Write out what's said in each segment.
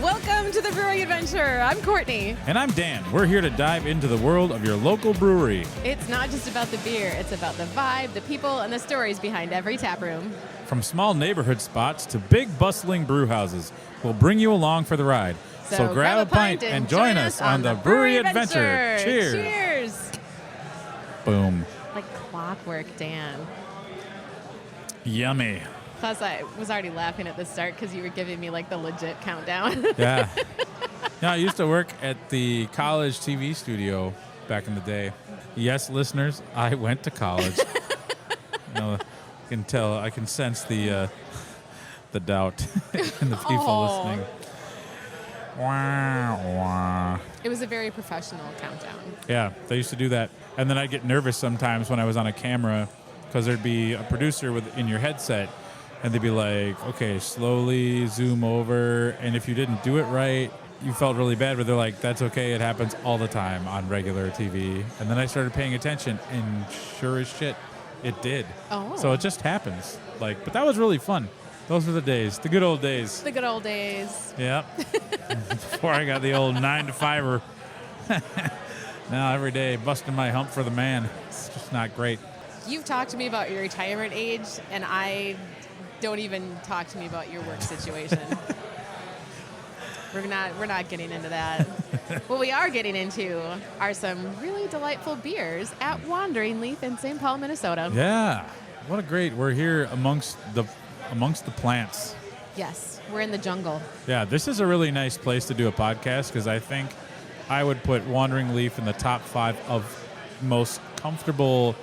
Welcome to the Brewing Adventure. I'm Courtney. And I'm Dan. We're here to dive into the world of your local brewery. It's not just about the beer, it's about the vibe, the people, and the stories behind every tap room. From small neighborhood spots to big bustling brew houses, we'll bring you along for the ride. So grab a pint and join us on the Brewery Adventure. Cheers. Cheers. Boom. Like clockwork, Dan. Yummy. Plus, I was already laughing at the start because you were giving me like the legit countdown. Yeah. I used to work at the college TV studio back in the day. Yes, listeners, I went to college. I can tell, I can sense the doubt in the people listening. Wah, wah. It was a very professional countdown. Yeah, they used to do that. And then I'd get nervous sometimes when I was on a camera because there'd be a producer in your headset. And they'd be like, okay, slowly zoom over. And if you didn't do it right, you felt really bad. But they're like, that's okay. It happens all the time on regular TV. And then I started paying attention. And sure as shit, it did. Oh. So it just happens. But that was really fun. Those were the days. The good old days. The good old days. Yep. Before I got the old 9-to-5er. Now every day, busting my hump for the man. It's just not great. You've talked to me about your retirement age, and I don't even talk to me about your work situation. We're not getting into that. What we are getting into are some really delightful beers at Wandering Leaf in St. Paul, Minnesota. Yeah. What a great. We're here amongst the plants. Yes, we're in the jungle. Yeah, this is a really nice place to do a podcast because I think I would put Wandering Leaf in the top 5 of most comfortable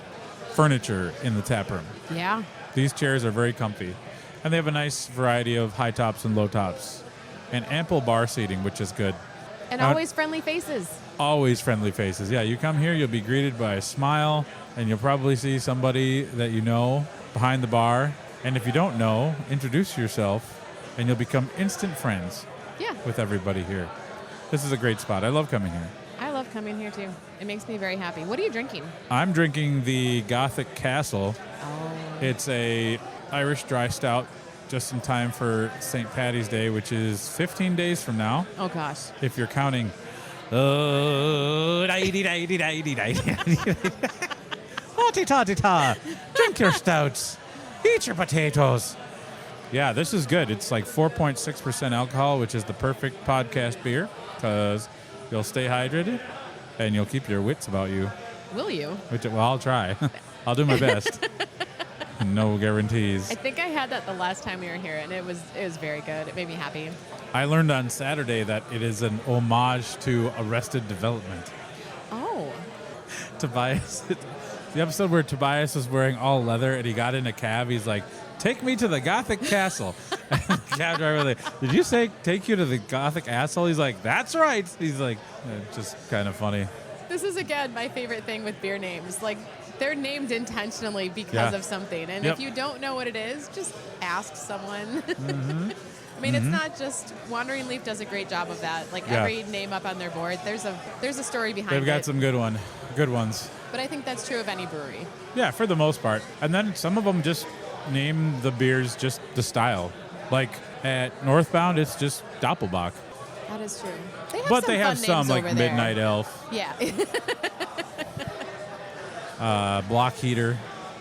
furniture in the tap room. Yeah. These chairs are very comfy. And they have a nice variety of high tops and low tops. And ample bar seating, which is good. And always friendly faces. Always friendly faces. Yeah, you come here, you'll be greeted by a smile, and you'll probably see somebody that you know behind the bar. And if you don't know, introduce yourself, and you'll become instant friends with everybody here. This is a great spot. I love coming here. I love coming here, too. It makes me very happy. What are you drinking? I'm drinking the Gothic Castle. Oh. It's a Irish dry stout just in time for St. Paddy's Day, which is 15 days from now. Oh, gosh. If you're counting. Ta-ti-ta-ti-ta. Drink your stouts. Eat your potatoes. Yeah, this is good. It's like 4.6% alcohol, which is the perfect podcast beer because you'll stay hydrated and you'll keep your wits about you. Will you? Well, I'll try. I'll do my best. No guarantees. I think I had that the last time we were here, and it was very good. It made me happy. I learned on Saturday that it is an homage to Arrested Development. Oh. Tobias, the episode where Tobias was wearing all leather and he got in a cab, he's like, take me to the Gothic Castle. And the cab driver was like, did you say take you to the Gothic Asshole? He's like, that's right. He's like, just kind of funny. This is, again, my favorite thing with beer names. Like, they're named intentionally because of something. And if you don't know what it is, just ask someone. Mm-hmm. I mean, it's not just Wandering Leaf does a great job of that. Like every name up on their board, there's a story behind it. They've got some good ones. But I think that's true of any brewery. Yeah, for the most part. And then some of them just name the beers just the like at Northbound, it's just Doppelbock. That is true. They have some like Midnight Elf. Yeah. Block Heater.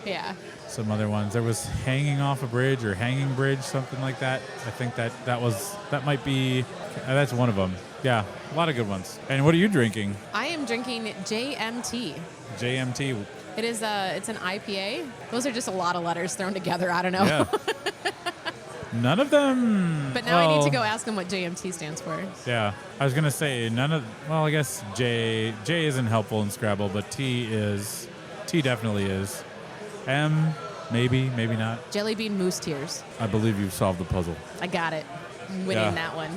Yeah. Some other ones. There was Hanging Off a Bridge or Hanging Bridge, something like that. I think that might be, that's one of them. Yeah, a lot of good ones. And what are you drinking? I am drinking JMT. JMT. It is it's an IPA. Those are just a lot of letters thrown together. I don't know. Yeah. None of them. But now I need to go ask them what JMT stands for. Yeah. I was going to say I guess J isn't helpful in Scrabble, but T definitely is. M, maybe not. Jelly bean moose tears. I believe you've solved the puzzle. I got it. I'm winning that one.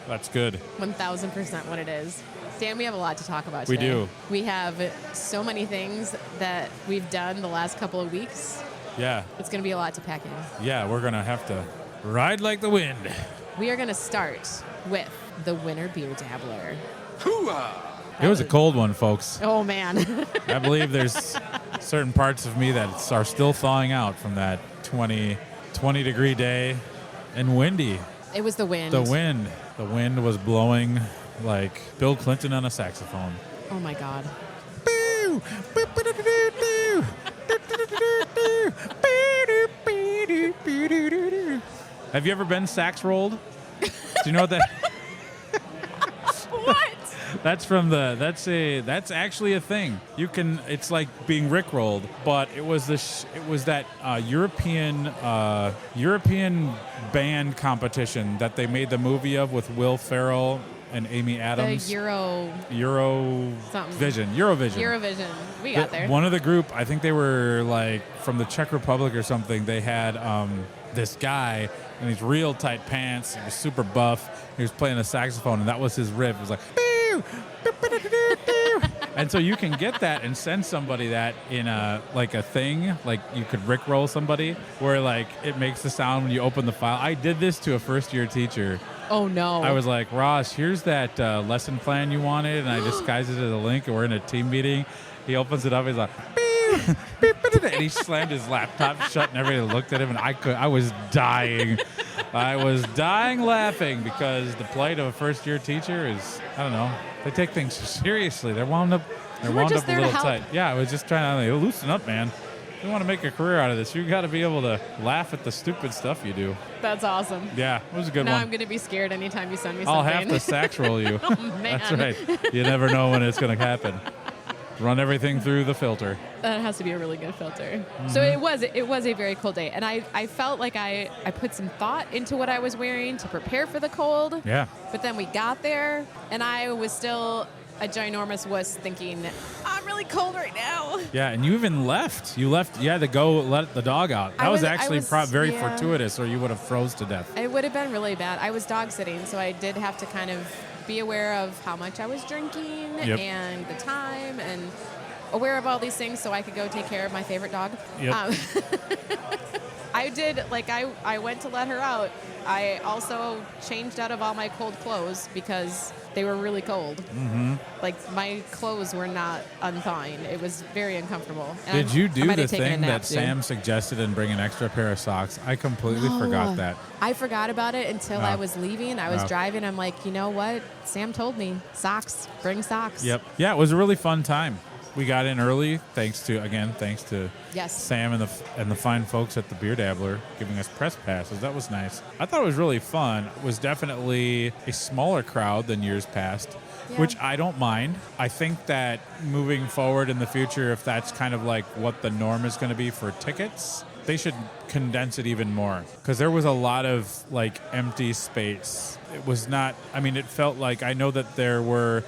That's good. 1,000% what it is. Dan, we have a lot to talk about today. We do. We have so many things that we've done the last couple of weeks. Yeah. It's going to be a lot to pack in. Yeah, we're going to have to ride like the wind. We are going to start with the Winter Beer Dabbler. Hoo-ah! It was a cold one, folks. Oh, man. I believe there's certain parts of me that are still thawing out from that 20 degree day and windy. It was the wind. The wind. The wind was blowing like Bill Clinton on a saxophone. Oh my God. Have you ever been sax rolled? Do you know what that? What? That's actually a thing. You can. It's like being rickrolled, but it was that European band competition that they made the movie of with Will Ferrell and Amy Adams. The Eurovision. We got there. One of the group, I think they were like from the Czech Republic or something. They had this guy in these real tight pants. He was super buff. He was playing a saxophone, and that was his riff. It was like, and so you can get that and send somebody that in a thing, like you could rickroll somebody where like it makes the sound when you open the file. I did this to a first-year teacher. Oh no! I was like, Ross, here's that lesson plan you wanted, and I disguised it as a link, and we're in a team meeting. He opens it up. He's like, and he slammed his laptop shut, and everybody looked at him, and I was dying. I was dying laughing because the plight of a first-year teacher is, I don't know, they take things seriously. They're wound up a little tight. Yeah, I was just trying to loosen up, man. If you want to make a career out of this, you got to be able to laugh at the stupid stuff you do. That's awesome. Yeah, it was a good one. Now I'm going to be scared anytime you send me something. I'll have to sax roll you. Oh, man. That's right. You never know when it's going to happen. Run everything through the filter. That has to be a really good filter. Mm-hmm. So it was a very cold day, and I felt like I put some thought into what I was wearing to prepare for the cold. Yeah. But then we got there, and I was still a ginormous wuss thinking, I'm really cold right now. Yeah, and you even left. You had to go let the dog out. That was very fortuitous, or you would have froze to death. It would have been really bad. I was dog sitting, so I did have to kind of be aware of how much I was drinking and the time, and aware of all these things so I could go take care of my favorite dog. Yep. I did, I went to let her out. I also changed out of all my cold clothes because they were really cold. Mm-hmm. Like, my clothes were not unthawing. It was very uncomfortable. And did you do the thing that Sam suggested and bring an extra pair of socks? I completely forgot that. I forgot about it until I was leaving. I was driving. I'm like, you know what? Sam told me, socks. Bring socks. Yep. Yeah, it was a really fun time. We got in early, thanks to Sam and the fine folks at the Beer Dabbler giving us press passes. That was nice. I thought it was really fun. It was definitely a smaller crowd than years past, which I don't mind. I think that moving forward in the future, if that's kind of like what the norm is going to be for tickets, they should condense it even more, because there was a lot of like empty space. It was not, it felt like, I know that there were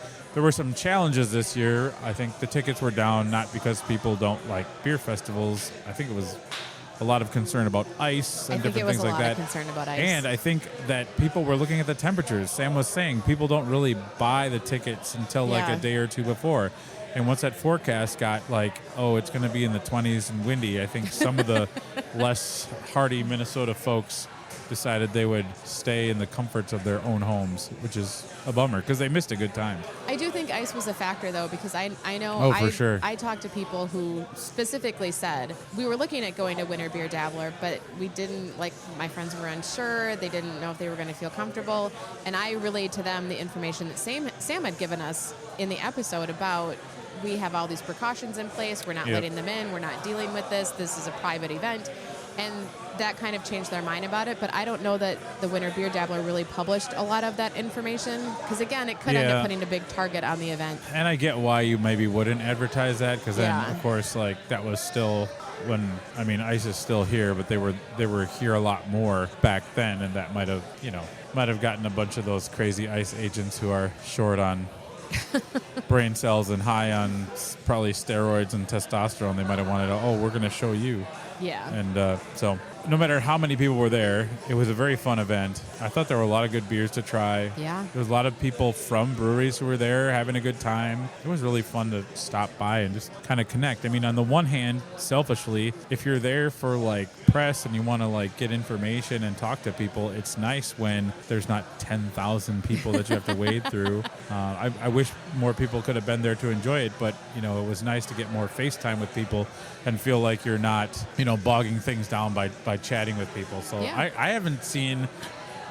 some challenges this year. I think the tickets were down, not because people don't like beer festivals. I think it was a lot of concern about ice and different things like that. Of concern about ice. And I think that people were looking at the temperatures. Sam was saying people don't really buy the tickets until like a day or two before. And once that forecast got like, it's going to be in the 20s and windy, I think some of the less hardy Minnesota folks decided they would stay in the comforts of their own homes, which is a bummer because they missed a good time. I do think ice was a factor, though, because I know for sure. I talked to people who specifically said, we were looking at going to Winter Beer Dabbler, but we didn't, my friends were unsure. They didn't know if they were going to feel comfortable. And I relayed to them the information that Sam had given us in the episode about, we have all these precautions in place. We're not letting them in. We're not dealing with this. This is a private event. And that kind of changed their mind about it. But I don't know that the Winter Beer Dabbler really published a lot of that information. Because, again, it could end up putting a big target on the event. And I get why you maybe wouldn't advertise that. Because then, of course, that was still when, ice is still here. But they were here a lot more back then. And that might have gotten a bunch of those crazy ice agents who are short on brain cells and high on probably steroids and testosterone. They might have wanted we're going to show you. Yeah. And so no matter how many people were there, it was a very fun event. I thought there were a lot of good beers to try. Yeah. There was a lot of people from breweries who were there having a good time. It was really fun to stop by and just kind of connect. On the one hand, selfishly, if you're there for press and you want to get information and talk to people, it's nice when there's not 10,000 people that you have to wade through. I wish more people could have been there to enjoy it, but it was nice to get more FaceTime with people and feel like you're not bogging things down by chatting with people. So I haven't seen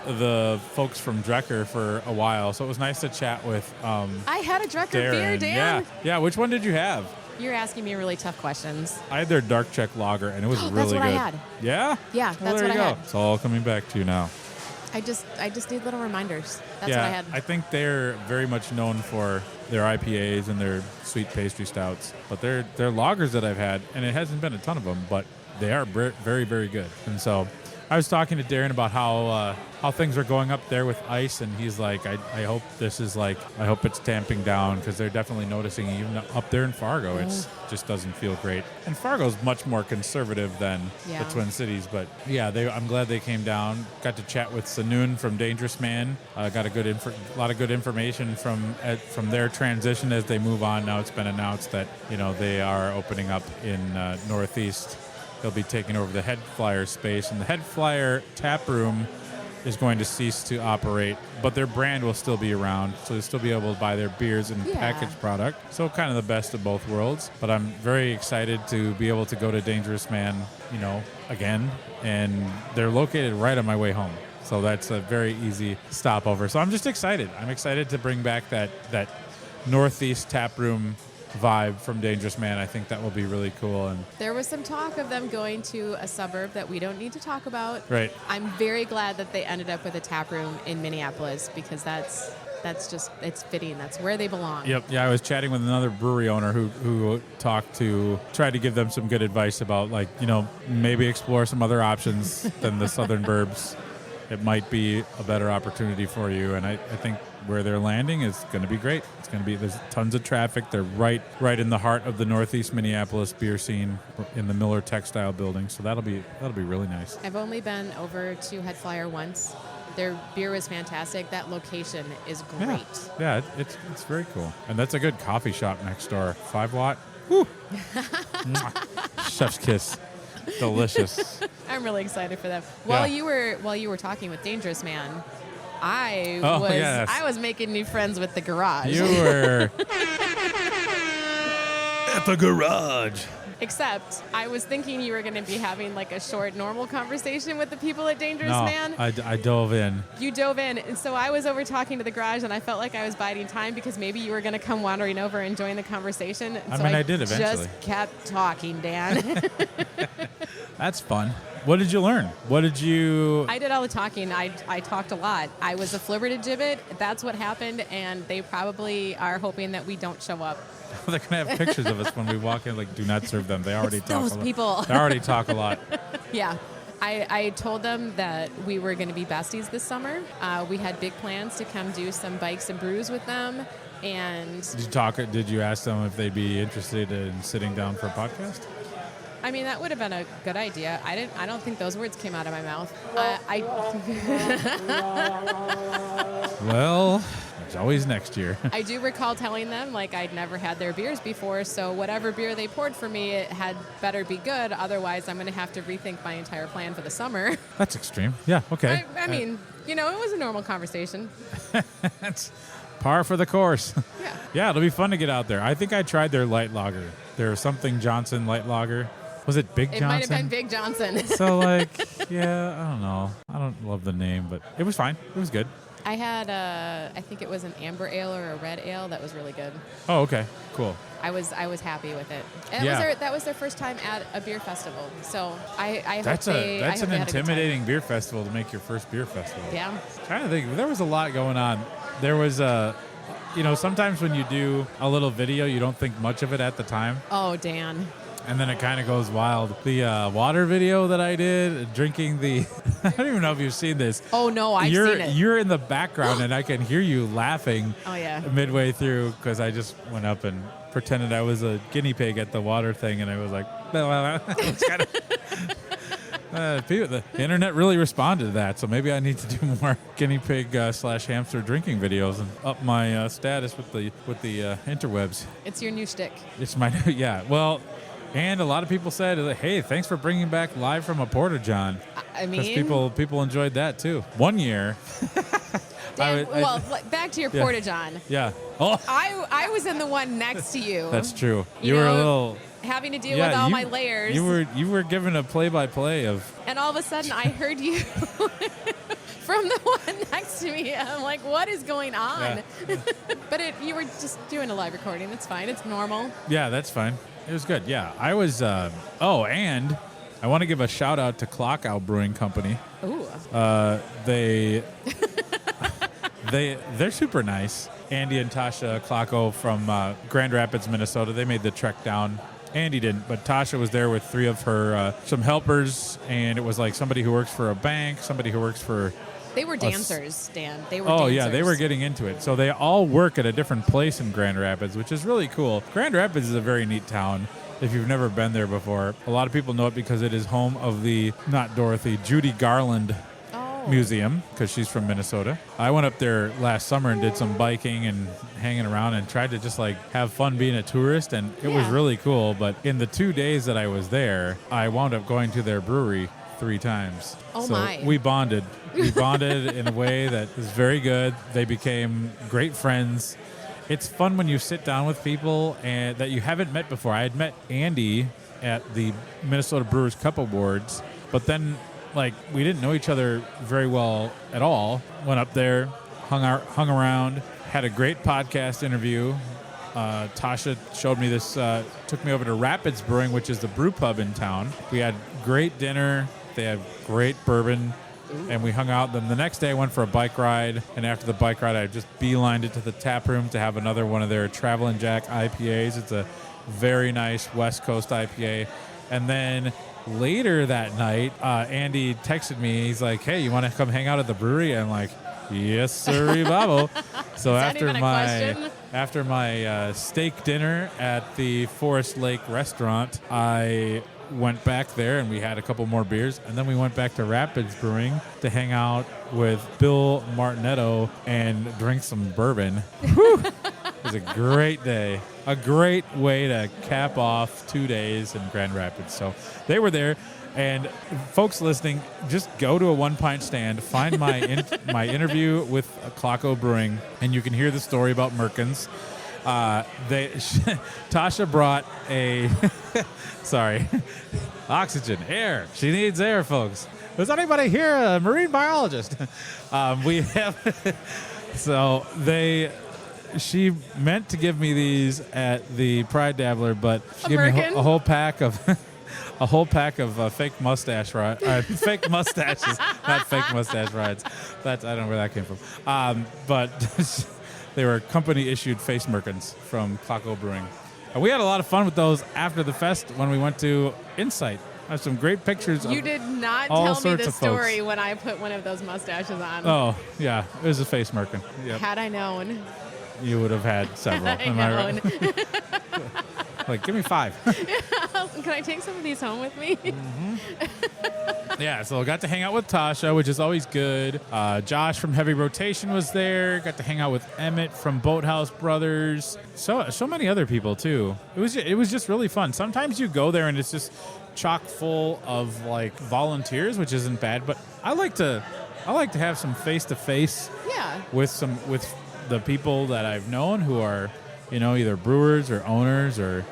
the folks from Drecker for a while, so it was nice to chat with I had a Drecker Darren. beer, Dan. Yeah. Which one did you have? You're asking me really tough questions. I had their Dark Check Lager, and it was really That's what good. I had. Yeah? Yeah, Well, that's there what you I go. had. It's all coming back to you now. I just need little reminders. That's yeah, what I had. I think they're very much known for their IPAs and their sweet pastry stouts. But they're lagers that I've had, and it hasn't been a ton of them, but they are very, very good. And so I was talking to Darren about how things are going up there with ice, and he's like, I hope this is like, I hope it's tamping down, because they're definitely noticing even up there in Fargo, it's just doesn't feel great. And Fargo's much more conservative than the Twin Cities, but yeah, I'm glad they came down. Got to chat with Sanoon from Dangerous Man. Got a lot of good information from their transition as they move on. Now it's been announced that they are opening up in Northeast. They'll be taking over the Head Flyer space, and the Head Flyer tap room is going to cease to operate, but their brand will still be around, so you'll still be able to buy their beers and packaged product. So kind of the best of both worlds. But I'm very excited to be able to go to Dangerous Man, again, and they're located right on my way home. So that's a very easy stopover. So I'm just excited. I'm excited to bring back that Northeast tap room vibe from Dangerous Man. I think that will be really cool. And there was some talk of them going to a suburb that we don't need to talk about. Right. I'm very glad that they ended up with a tap room in Minneapolis, because that's just, it's fitting. That's where they belong. Yep. Yeah, I was chatting with another brewery owner who tried to give them some good advice about, maybe explore some other options than the southern burbs. It might be a better opportunity for you. And I think where they're landing is going to be great. It's going to be, there's tons of traffic. They're right in the heart of the Northeast Minneapolis beer scene in the Miller Textile Building. So that'll be really nice. I've only been over to Head Flyer once. Their beer was fantastic. That location is great. Yeah, it's very cool. And that's a good coffee shop next door. 5 Watt. Woo! Chef's kiss. Delicious. I'm really excited for them. Yeah. While you were talking with Dangerous Man, I was making new friends with the garage. You were at the garage. Except I was thinking you were going to be having like a short, normal conversation with the people at Dangerous Man. I dove in. You dove in. And so I was over talking to the garage, and I felt like I was biding time because maybe you were going to come wandering over and join the conversation. And I did eventually. Just kept talking, Dan. That's fun. What did you learn? I did all the talking. I talked a lot. I was a flibber to gibbet. That's what happened, and they probably are hoping that we don't show up. They're going to have pictures of us when we walk in, do not serve them. They already talk those a lot. people. They already talk a lot. Yeah. I told them that we were going to be besties this summer. We had big plans to come do some bikes and brews with them. And did you ask them if they'd be interested in sitting down for a podcast? I mean, that would have been a good idea. I don't think those words came out of my mouth. Well, there's always next year. I do recall telling them I'd never had their beers before, so whatever beer they poured for me, it had better be good. Otherwise, I'm going to have to rethink my entire plan for the summer. That's extreme. Yeah. Okay. I mean, it was a normal conversation. That's par for the course. Yeah. Yeah, it'll be fun to get out there. I think I tried their light lager. Their something Johnson light lager. Was it Big Johnson? It might have been Big Johnson. So, yeah, I don't know. I don't love the name, but it was fine. It was good. I had, I think it was an amber ale or a red ale that was really good. Oh, okay. Cool. I was happy with it. And that was their first time at a beer festival. So I that's hope an intimidating beer festival to make your first beer festival. Yeah. I'm trying to think. There was a lot going on. There was sometimes when you do a little video, you don't think much of it at the time. Oh, Dan. And then it kind of goes wild. The water video that I did, drinking the... I don't even know if you've seen this. Oh, no, I've seen it. You're in the background, and I can hear you laughing midway through because I just went up and pretended I was a guinea pig at the water thing, and I was like... the internet really responded to that, so maybe I need to do more guinea pig / hamster drinking videos and up my status with the interwebs. It's your new shtick. It's my well... And a lot of people said, hey, thanks for bringing back Live from a Porta-John. I mean... Because people enjoyed that, too. One year... Dan, back to your Porta-John. Yeah. Oh. I was in the one next to you. That's true. You were a little... Having to deal with all my layers. You were given a play-by-play of... And all of a sudden, I heard you from the one next to me. I'm like, what is going on? Yeah. But you were just doing a live recording. It's fine. It's normal. Yeah, that's fine. It was good. Yeah, I was. And I want to give a shout out to Clock Out Brewing Company. Ooh. They're super nice. Andy and Tasha Klocko from Grand Rapids, Minnesota. They made the trek down. Andy didn't, but Tasha was there with 3 of her some helpers, and it was like somebody who works for a bank, somebody who works for. They were dancers, Dan. They were. Oh dancers. yeah, they were getting into it. So they all work at a different place in Grand Rapids, which is really cool. Grand Rapids is a very neat town. If you've never been there before, a lot of people know it because it is home of the Judy Garland Museum, because she's from Minnesota. I went up there last summer and did some biking and hanging around and tried to just like have fun being a tourist, and it was really cool. But in the 2 days that I was there, I wound up going to their brewery 3 times. Oh, so my. We bonded. We bonded in a way that was very good. They became great friends. It's fun when you sit down with people and that you haven't met before. I had met Andy at the Minnesota Brewers Cup Awards, but then like we didn't know each other very well at all. Went up there, hung around, had a great podcast interview. Tasha showed me this, took me over to Rapids Brewing, which is the brew pub in town. We had great dinner. They had great bourbon. And we hung out. Then the next day I went for a bike ride. And after the bike ride, I just beelined it to the tap room to have another one of their Travelin' Jack IPAs. It's a very nice West Coast IPA. And then later that night, Andy texted me. He's like, hey, you want to come hang out at the brewery? I'm like, yes, sir, Babo. So after my steak dinner at the Forest Lake restaurant, I went back there and we had a couple more beers, and then we went back to Rapids Brewing to hang out with Bill Martinetto and drink some bourbon. Whew. It was a great day. A great way to cap off 2 days in Grand Rapids. So they were there. And folks listening, just go to a One Pint Stand, find my my interview with Klocko Brewing, and you can hear the story about Merkins. Tasha brought a oxygen, air. She needs air, folks. Does anybody here a marine biologist? We have. She meant to give me these at the Pride Dabbler, but she gave me a whole pack of. A whole pack of fake mustache fake mustaches, not fake mustache rides. I don't know where that came from. But they were company-issued face merkins from Klocko Brewing. And we had a lot of fun with those after the fest when we went to Insight. I have some great pictures. You did not tell me the story when I put one of those mustaches on. Oh, yeah. It was a face merkin. Yep. Had I known. You would have had several. Am I right? Like, give me 5. Can I take some of these home with me? Mm-hmm. Yeah, so I got to hang out with Tasha, which is always good. Josh from Heavy Rotation was there. Got to hang out with Emmett from Boathouse Brothers. So many other people too. It was just really fun. Sometimes you go there and it's just chock full of like volunteers, which isn't bad. But I like to have some face to face. Yeah. With the people that I've known who are, either brewers or owners or.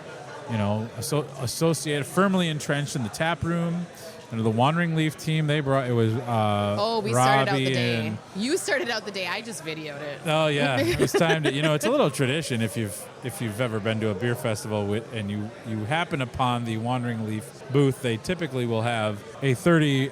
Associated, firmly entrenched in the tap room. And the Wandering Leaf team, they brought, it was we Robbie started out the day. You started out the day. I just videoed it. Oh, yeah. It was time to, it's a little tradition if you've ever been to a beer festival and you happen upon the Wandering Leaf booth, they typically will have a 30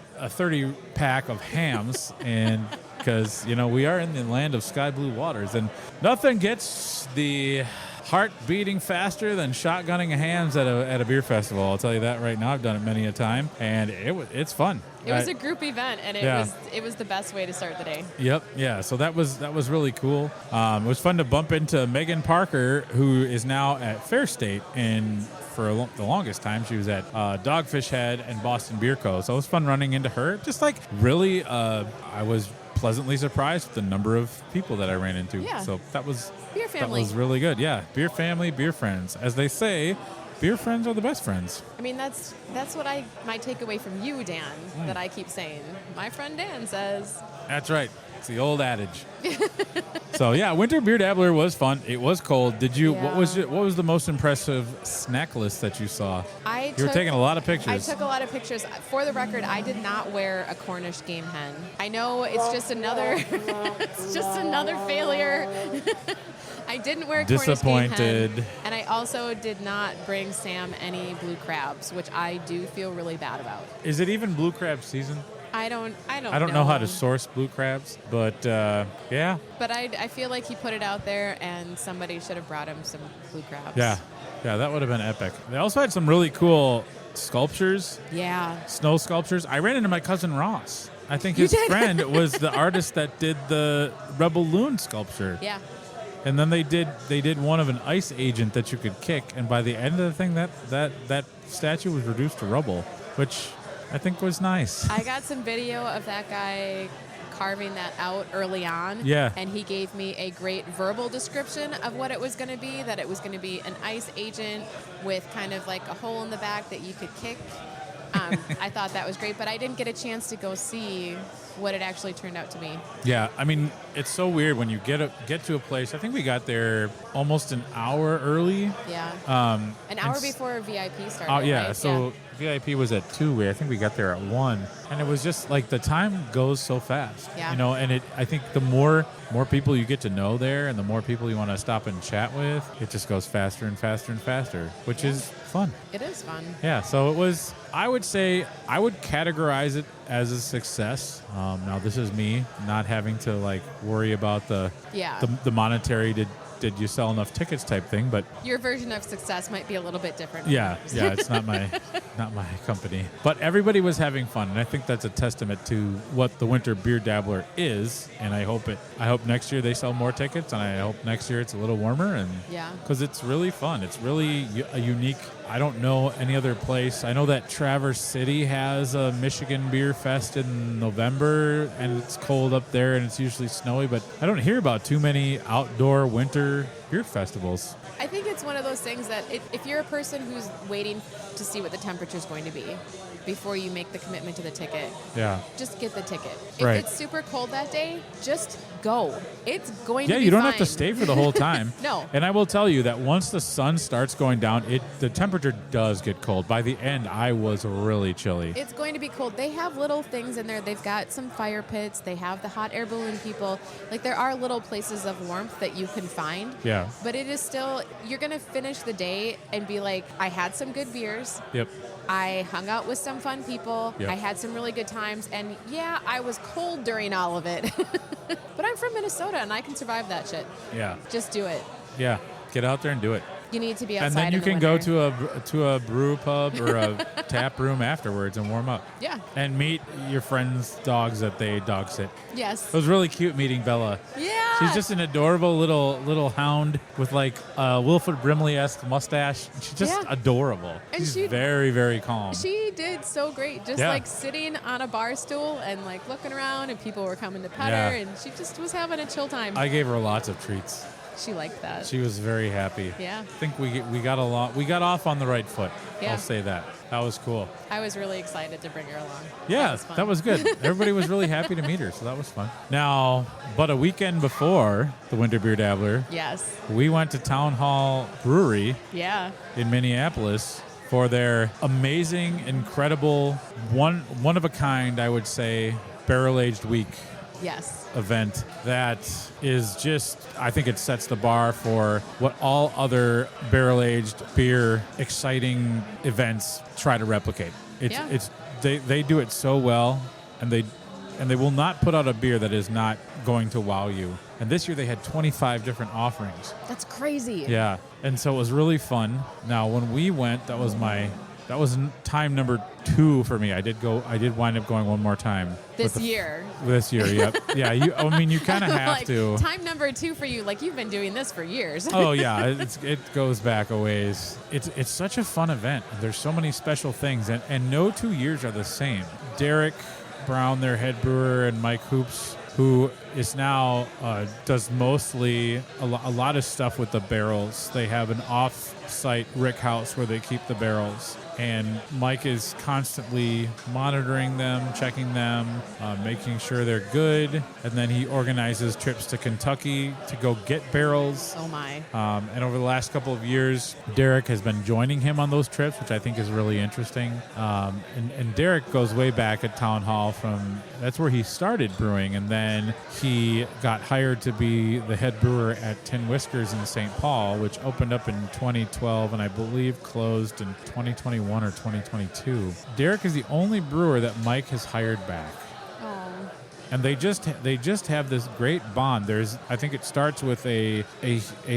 pack of hams and because, we are in the land of sky blue waters and nothing gets the heart beating faster than shotgunning hams at a beer festival. I'll tell you that right now. I've done it many a time, and it's fun. It was a group event, and it was the best way to start the day. Yep, yeah. So that was really cool. It was fun to bump into Megan Parker, who is now at Fair State, and for the longest time she was at Dogfish Head and Boston Beer Co. So it was fun running into her. Just like really, I was pleasantly surprised with the number of people that I ran into. Yeah. So that was beer family. That was really good. Yeah, beer family, beer friends. As they say, beer friends are the best friends. I mean, that's what my takeaway from you, Dan, that I keep saying. My friend Dan says. That's right. It's the old adage. So yeah, Winter Beer Dabbler was fun. It was cold. Did you? Yeah. What was the most impressive snack list that you saw? You were taking a lot of pictures. I took a lot of pictures. For the record, I did not wear a Cornish game hen. I know it's just another failure. I didn't wear a Cornish game hen. And I also did not bring Sam any blue crabs, which I do feel really bad about. Is it even blue crab season? I don't know how to source blue crabs, but yeah. But I feel like he put it out there, and somebody should have brought him some blue crabs. Yeah, that would have been epic. They also had some really cool sculptures. Yeah. Snow sculptures. I ran into my cousin Ross. I think his friend was the artist that did the Rebel Loon sculpture. Yeah. And then they did one of an ice agent that you could kick, and by the end of the thing, that statue was reduced to rubble, which I think was nice. I got some video of that guy carving that out early on. Yeah. And he gave me a great verbal description of what it was going to be, that it was going to be an ice agent with kind of like a hole in the back that you could kick. I thought that was great, but I didn't get a chance to go see what it actually turned out to be. Yeah, I mean, it's so weird when you get to a place. I think we got there almost an hour early. Yeah. An hour before VIP started. Oh yeah, right? so VIP was at 2. I think we got there at 1, and it was just like the time goes so fast. Yeah. You know, and I think the more people you get to know there, and the more people you want to stop and chat with, it just goes faster and faster and faster, which is fun. It is fun. Yeah, so it was. I would say I would categorize it as a success. Now this is me not having to like worry about the monetary. Did you sell enough tickets type thing? But your version of success might be a little bit different. Yeah, it's not my company. But everybody was having fun, and I think that's a testament to what the Winter Beer Dabbler is. And I hope next year they sell more tickets, and I hope next year it's a little warmer, and because it's really fun. It's really a unique. I don't know any other place. I know that Traverse City has a Michigan Beer Fest in November, and it's cold up there, and it's usually snowy. But I don't hear about too many outdoor winter beer festivals. I think it's one of those things that if you're a person who's waiting to see what the temperature is going to be before you make the commitment to the ticket, just get the ticket. If it's super cold that day, just go. It's going to be you don't fine. have to stay for the whole time. No. And I will tell you that once the sun starts going down, the temperature does get cold. By the end, I was really chilly. It's going to be cold. They have little things in there. They've got some fire pits. They have the hot air balloon people. Like, there are little places of warmth that you can find. Yeah. But it is still, you're going to finish the day and be like, I had some good beers. Yep. I hung out with some fun people. Yep. I had some really good times. And yeah, I was cold during all of it. But I'm from Minnesota and I can survive that shit. Yeah. Just do it. Yeah. Get out there and do it. You need to be outside. And then you in the can go winter. to a brew pub or a tap room afterwards and warm up. Yeah. And meet your friends' dogs that they dog sit. Yes. It was really cute meeting Bella. Yeah. She's just an adorable little hound with like a Wilford Brimley-esque mustache. She's just adorable. And she's very, very calm. She did so great. Just like sitting on a bar stool and like looking around, and people were coming to pet her, and she just was having a chill time. I gave her lots of treats. She liked that. She was very happy. Yeah. I think we got along. We got off on the right foot. Yeah. I'll say that. That was cool. I was really excited to bring her along. Yeah, that was good. Everybody was really happy to meet her, so that was fun. Now, but a weekend before the Winter Beer Dabbler, yes, we went to Town Hall Brewery in Minneapolis for their amazing, incredible, one of a kind, I would say, barrel-aged week. Yes. Event that is just, I think it sets the bar for what all other barrel-aged beer exciting events try to replicate. They do it so well, and they will not put out a beer that is not going to wow you. And this year they had 25 different offerings. That's crazy. Yeah. And so it was really fun. Now when we went, that was time number 2 for me. I did wind up going one more time. This year, yep. Yeah, you kind of have like, to. Time number 2 for you, like you've been doing this for years. Oh, yeah, it goes back a ways. It's such a fun event. There's so many special things, and no 2 years are the same. Derek Brown, their head brewer, and Mike Hoops, who is now does mostly a lot of stuff with the barrels. They have an off-site rick house where they keep the barrels. And Mike is constantly monitoring them, checking them, making sure they're good. And then he organizes trips to Kentucky to go get barrels. Oh, my. And over the last couple of years, Derek has been joining him on those trips, which I think is really interesting. And Derek goes way back at Town Hall that's where he started brewing. And then he got hired to be the head brewer at Tin Whiskers in St. Paul, which opened up in 2012 and I believe closed in 2021 or 2022. Derek is the only brewer that Mike has hired back. Oh. And they just have this great bond. I think it starts with a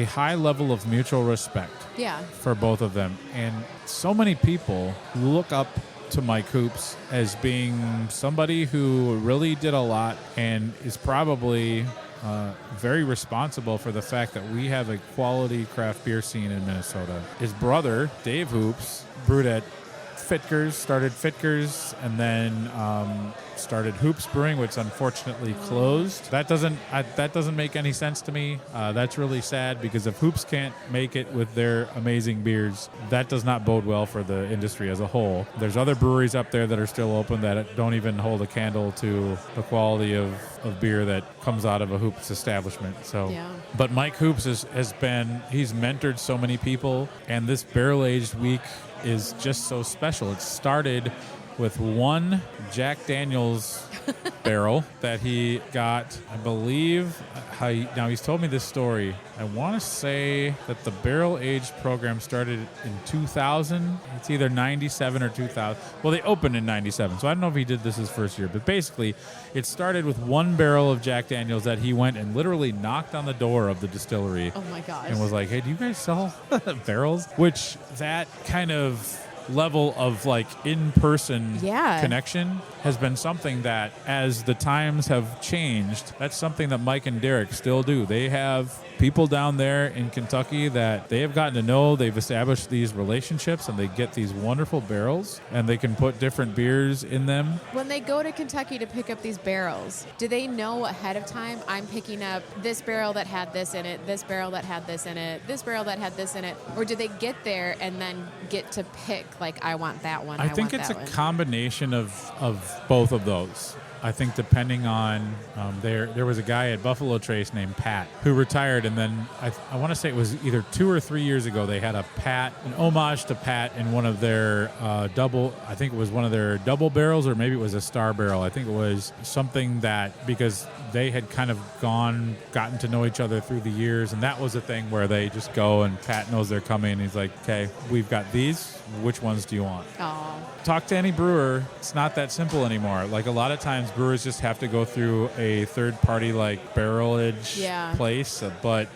high level of mutual respect. Yeah. For both of them. And so many people look up to Mike Hoops as being somebody who really did a lot and is probably very responsible for the fact that we have a quality craft beer scene in Minnesota. His brother, Dave Hoops, brewed at started Fitkers, and then started Hoops Brewing, which unfortunately closed. That doesn't make any sense to me. That's really sad because if Hoops can't make it with their amazing beers, that does not bode well for the industry as a whole. There's other breweries up there that are still open that don't even hold a candle to the quality of beer that comes out of a Hoops establishment. So, yeah. But Mike Hoops he's mentored so many people, and this barrel aged week is just so special. It started with one Jack Daniels barrel that he got, I believe. Now he's told me this story. I want to say that the barrel age program started in 2000. It's either 97 or 2000. Well, they opened in 97, so I don't know if he did this his first year. But basically, it started with one barrel of Jack Daniels that he went and literally knocked on the door of the distillery. Oh my gosh. And was like, "Hey, do you guys sell barrels?" Which that kind of level of like in-person connection has been something that, as the times have changed, that's something that Mike and Derek still do. They have people down there in Kentucky that they have gotten to know. They've established these relationships, and they get these wonderful barrels, and they can put different beers in them. When they go to Kentucky to pick up these barrels, do they know ahead of time, I'm picking up this barrel that had this in it, this barrel that had this in it, this barrel that had this in it? Or do they get there and then get to pick, like, I want that one, I think it's a combination of both of those. I think depending on there was a guy at Buffalo Trace named Pat who retired, and then I want to say it was either 2 or 3 years ago they had an homage to Pat in one of their I think it was one of their double barrels, or maybe it was a star barrel. I think it was something that, because they had kind of gotten to know each other through the years, and that was a thing where they just go and Pat knows they're coming and he's like, okay, we've got these, which ones do you want? Aww. Talk to any brewer. It's not that simple anymore. Like, a lot of times brewers just have to go through a third party like barrelage place. But,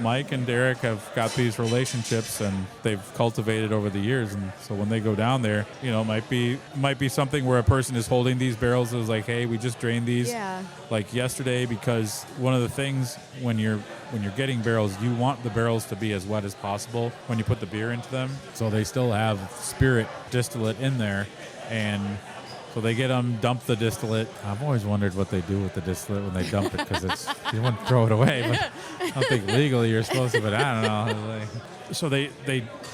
Mike and Derek have got these relationships and they've cultivated over the years. And so when they go down there, might be something where a person is holding these barrels and is like, hey, we just drained these like yesterday, because one of the things when you're getting barrels, you want the barrels to be as wet as possible when you put the beer into them, so they still have spirit distillate in there. And so they get them, dump the distillate. I've always wondered what they do with the distillate when they dump it, because you wouldn't throw it away, but I don't think legally you're supposed to, but I don't know. So they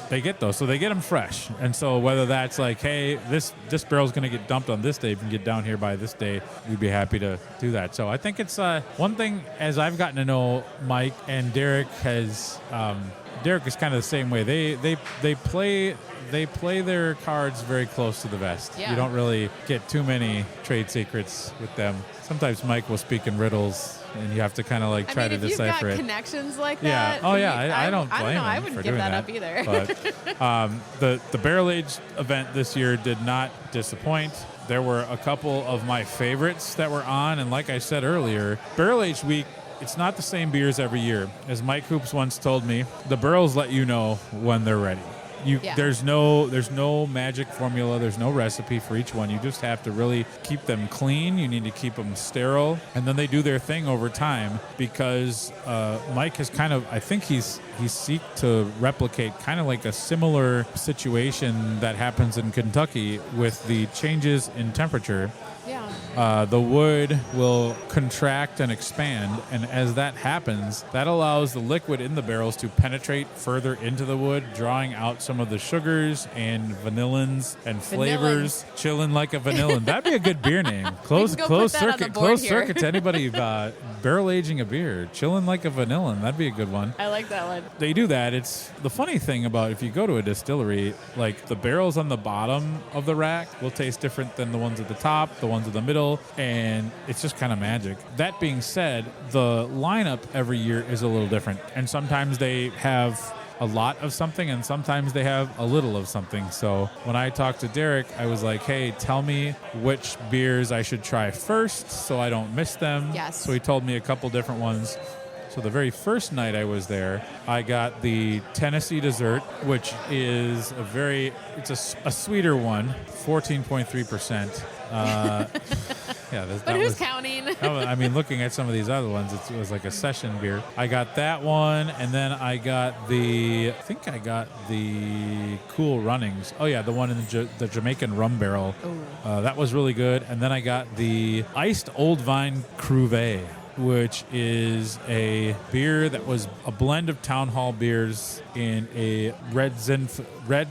get those. So they get them fresh. And so whether that's like, hey, this barrel's going to get dumped on this day, if you can get down here by this day, we'd be happy to do that. So I think it's one thing, as I've gotten to know Mike and Derek Derek is kind of the same way. They play their cards very close to the vest. Yeah. You don't really get too many trade secrets with them. Sometimes Mike will speak in riddles, and you have to kind of like try to decipher it. If you've got connections like that. Oh yeah. I don't blame him. I wouldn't give that up either. But the barrel age event this year did not disappoint. There were a couple of my favorites that were on, and like I said earlier, barrel age week, it's not the same beers every year. As Mike Hoops once told me, the barrels let you know when they're ready. There's no magic formula. There's no recipe for each one. You just have to really keep them clean. You need to keep them sterile, and then they do their thing over time. Because Mike has I think he's seek to replicate kind of like a similar situation that happens in Kentucky with the changes in temperature. Yeah. the wood will contract and expand, and as that happens, that allows the liquid in the barrels to penetrate further into the wood, drawing out some of the sugars and vanillins and flavors. Chillin' like a vanillin. That'd be a good beer name. Closed circuit to anybody barrel aging a beer. Chillin' like a vanillin. That'd be a good one. I like that one. They do that. It's the funny thing about if you go to a distillery, like the barrels on the bottom of the rack will taste different than the ones at the top, the ones in the middle, and it's just kind of magic. That being said, the lineup every year is a little different, and sometimes they have a lot of something and sometimes they have a little of something. So when I talked to Derek, I was like, hey, tell me which beers I should try first so I don't miss them. Yes. So he told me a couple different ones. So the very first night I was there, I got the Tennessee Dessert, which is it's a sweeter one, 14.3%. But who's counting? I mean, looking at some of these other ones, it was like a session beer. I got that one, and then I got the Cool Runnings. Oh yeah, the one in the Jamaican rum barrel. That was really good. And then I got the Iced Old Vine Cuvée, which is a beer that was a blend of Town Hall beers in a red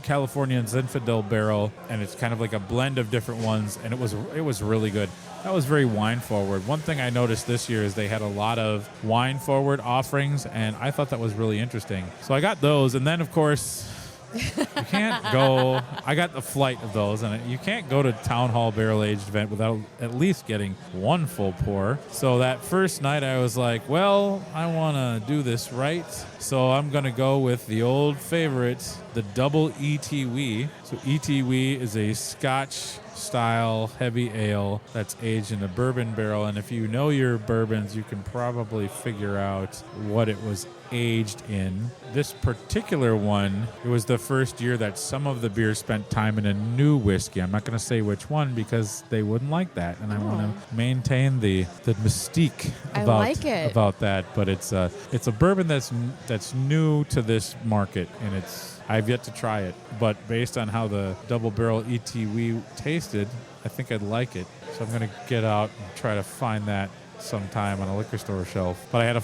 Californian Zinfandel barrel, and it's kind of like a blend of different ones, and it was really good. That was very wine forward. One thing I noticed this year is they had a lot of wine forward offerings, and I thought that was really interesting. So I got those, and then of course, you can't go. I got the flight of those, and you can't go to Town Hall Barrel Aged event without at least getting one full pour. So that first night, I was like, well, I want to do this right, so I'm going to go with the old favorite, the Double ETW. So ETW is a Scotch style heavy ale that's aged in a bourbon barrel, and if you know your bourbons, you can probably figure out what it was aged in. This particular one, it was the first year that some of the beers spent time in a new whiskey. I'm not going to say which one because they wouldn't like that, and I want to maintain the mystique about that. But it's a bourbon that's new to this market, and I've yet to try it, but based on how the double barrel ETW tasted, I think I'd like it. So I'm going to get out and try to find that sometime on a liquor store shelf. But I had a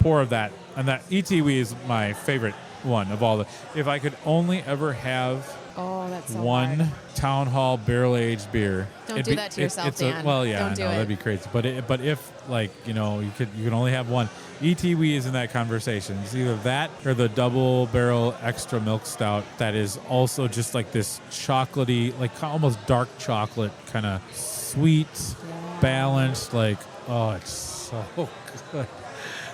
pour of that, and that ETW is my favorite one of all the. If I could only ever have one hard. Town Hall barrel aged beer, don't do that to yourself, Dan. Don't do it. That'd be crazy. But if you can only have one. ETW is in that conversation. It's either that or the double barrel extra milk stout that is also just like this chocolatey, like almost dark chocolate, kind of sweet, balanced. It's so good.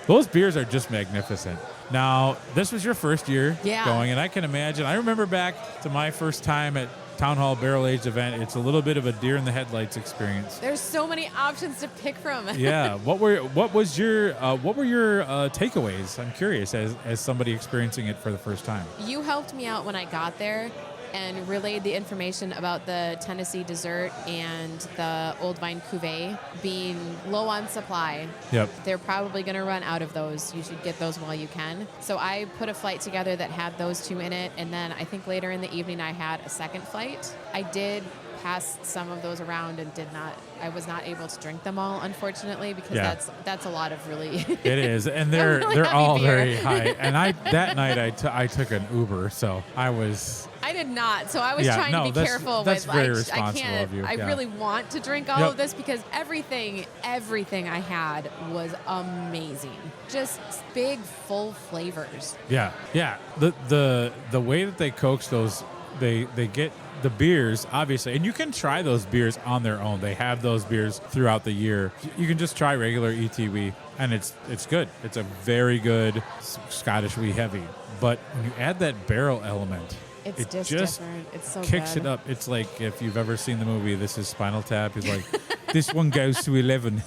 Those beers are just magnificent. Now, this was your first year going, and I can imagine. I remember back to my first time at Town Hall Barrel Aged event. It's a little bit of a deer in the headlights experience. There's so many options to pick from. Yeah. What were your takeaways? I'm curious as somebody experiencing it for the first time. You helped me out when I got there and relayed the information about the Tennessee Dessert and the Old Vine Cuvée being low on supply. Yep. They're probably going to run out of those. You should get those while you can. So I put a flight together that had those two in it, and then I think later in the evening I had a second flight. I did pass some of those around and I was not able to drink them all, unfortunately, because that's a lot of really it is, and they're really all beer. very high. And that night I took an Uber, so I did not, so I was trying to be careful. That's but very I responsible can't. of you. I really want to drink all of this because everything I had was amazing. Just big, full flavors. Yeah. The way that they coax those, they get the beers, obviously, and you can try those beers on their own. They have those beers throughout the year. You can just try regular ETW, and it's good. It's a very good Scottish wee heavy. But when you add that barrel element, it just different. It's so kicks good. it up. It's like if you've ever seen the movie This Is Spinal Tap. He's like, this one goes to 11.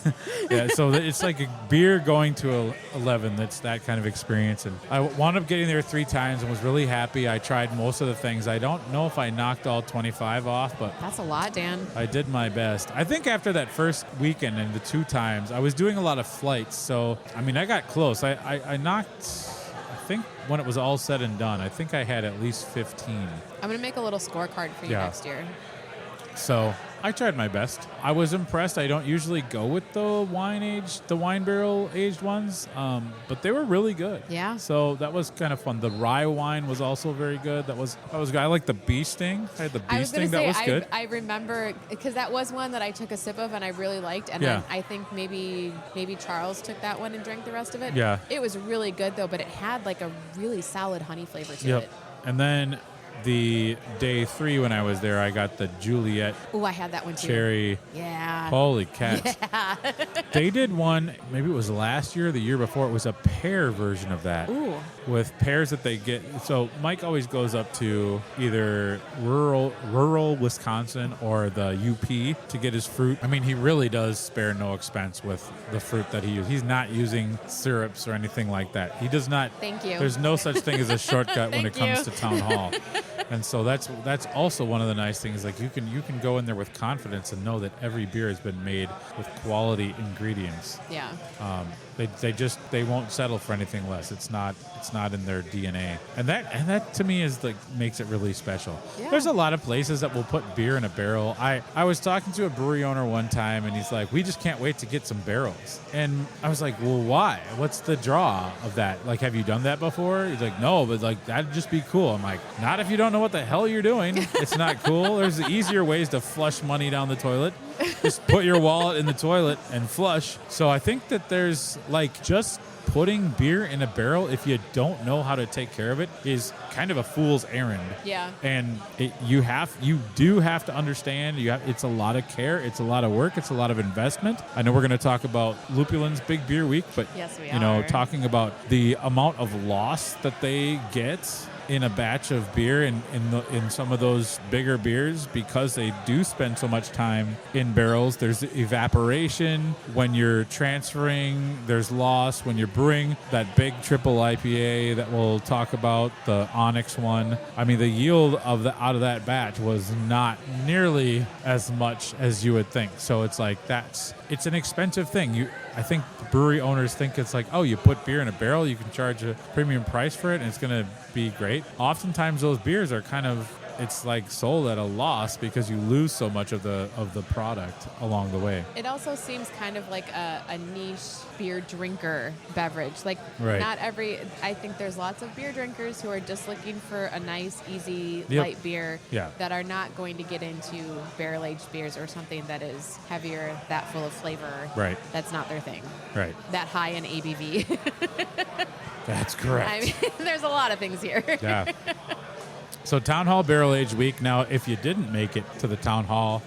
Yeah, so it's like a beer going to 11. That's that kind of experience. And I wound up getting there 3 times and was really happy. I tried most of the things. I don't know if I knocked all 25 off, but that's a lot, Dan. I did my best. I think after that first weekend and the 2 times, I was doing a lot of flights. So, I mean, I got close. I knocked, I think when it was all said and done, I think I had at least 15. I'm going to make a little scorecard for you next year. So I tried my best. I was impressed. I don't usually go with the wine barrel aged ones, but they were really good. Yeah. So that was kind of fun. The rye wine was also very good. That was good. I like the bee sting. I had the bee sting. That was good. I remember because that was one that I took a sip of and I really liked, and then I think maybe Charles took that one and drank the rest of it. Yeah. It was really good though, but it had like a really solid honey flavor to it. And then the day 3 when I was there, I got the Juliet Oh, I had that one too. cherry. Yeah. Holy cats. Yeah. They did one, maybe it was last year or the year before. It was a pear version of that. Ooh. With pears that they get. So Mike always goes up to either rural Wisconsin or the UP to get his fruit. I mean, he really does spare no expense with the fruit that he uses. He's not using syrups or anything like that. He does not. Thank you. There's no such thing as a shortcut when it comes to Town Hall. And so that's also one of the nice things. Like you can go in there with confidence and know that every beer has been made with quality ingredients. Yeah. They won't settle for anything less. It's not in their DNA. And that to me is like makes it really special. Yeah. There's a lot of places that will put beer in a barrel. I was talking to a brewery owner one time and he's like, "We just can't wait to get some barrels." And I was like, "Well, why? What's the draw of that? Like, have you done that before?" He's like, "No, but like that'd just be cool." I'm like, "Not if you don't know what the hell you're doing. It's not cool. There's easier ways to flush money down the toilet. Just put your wallet in the toilet and flush." So I think that there's like just putting beer in a barrel, if you don't know how to take care of it, is kind of a fool's errand. Yeah. And you do have to understand. It's a lot of care. It's a lot of work. It's a lot of investment. I know we're going to talk about Lupulin's Big Beer Week, but yes, we are. are. Talking about the amount of loss that they get in a batch of beer in some of those bigger beers because they do spend so much time in barrels. There's evaporation when you're transferring. There's loss when you're brewing that big triple IPA that we'll talk about, the Onyx one. I mean, the yield out of that batch was not nearly as much as you would think. So it's like it's an expensive thing. I think brewery owners think it's like, oh, you put beer in a barrel, you can charge a premium price for it, and it's going to be great. Oftentimes those beers are it's like sold at a loss because you lose so much of the product along the way. It also seems kind of like a niche beer drinker beverage. Like right. I think there's lots of beer drinkers who are just looking for a nice, easy, light beer that are not going to get into barrel-aged beers or something that is heavier, that full of flavor. Right. That's not their thing. Right. That high in ABV. That's correct. I mean, there's a lot of things here. Yeah. So Town Hall Barrel Aged Week. Now, if you didn't make it to the Town Hall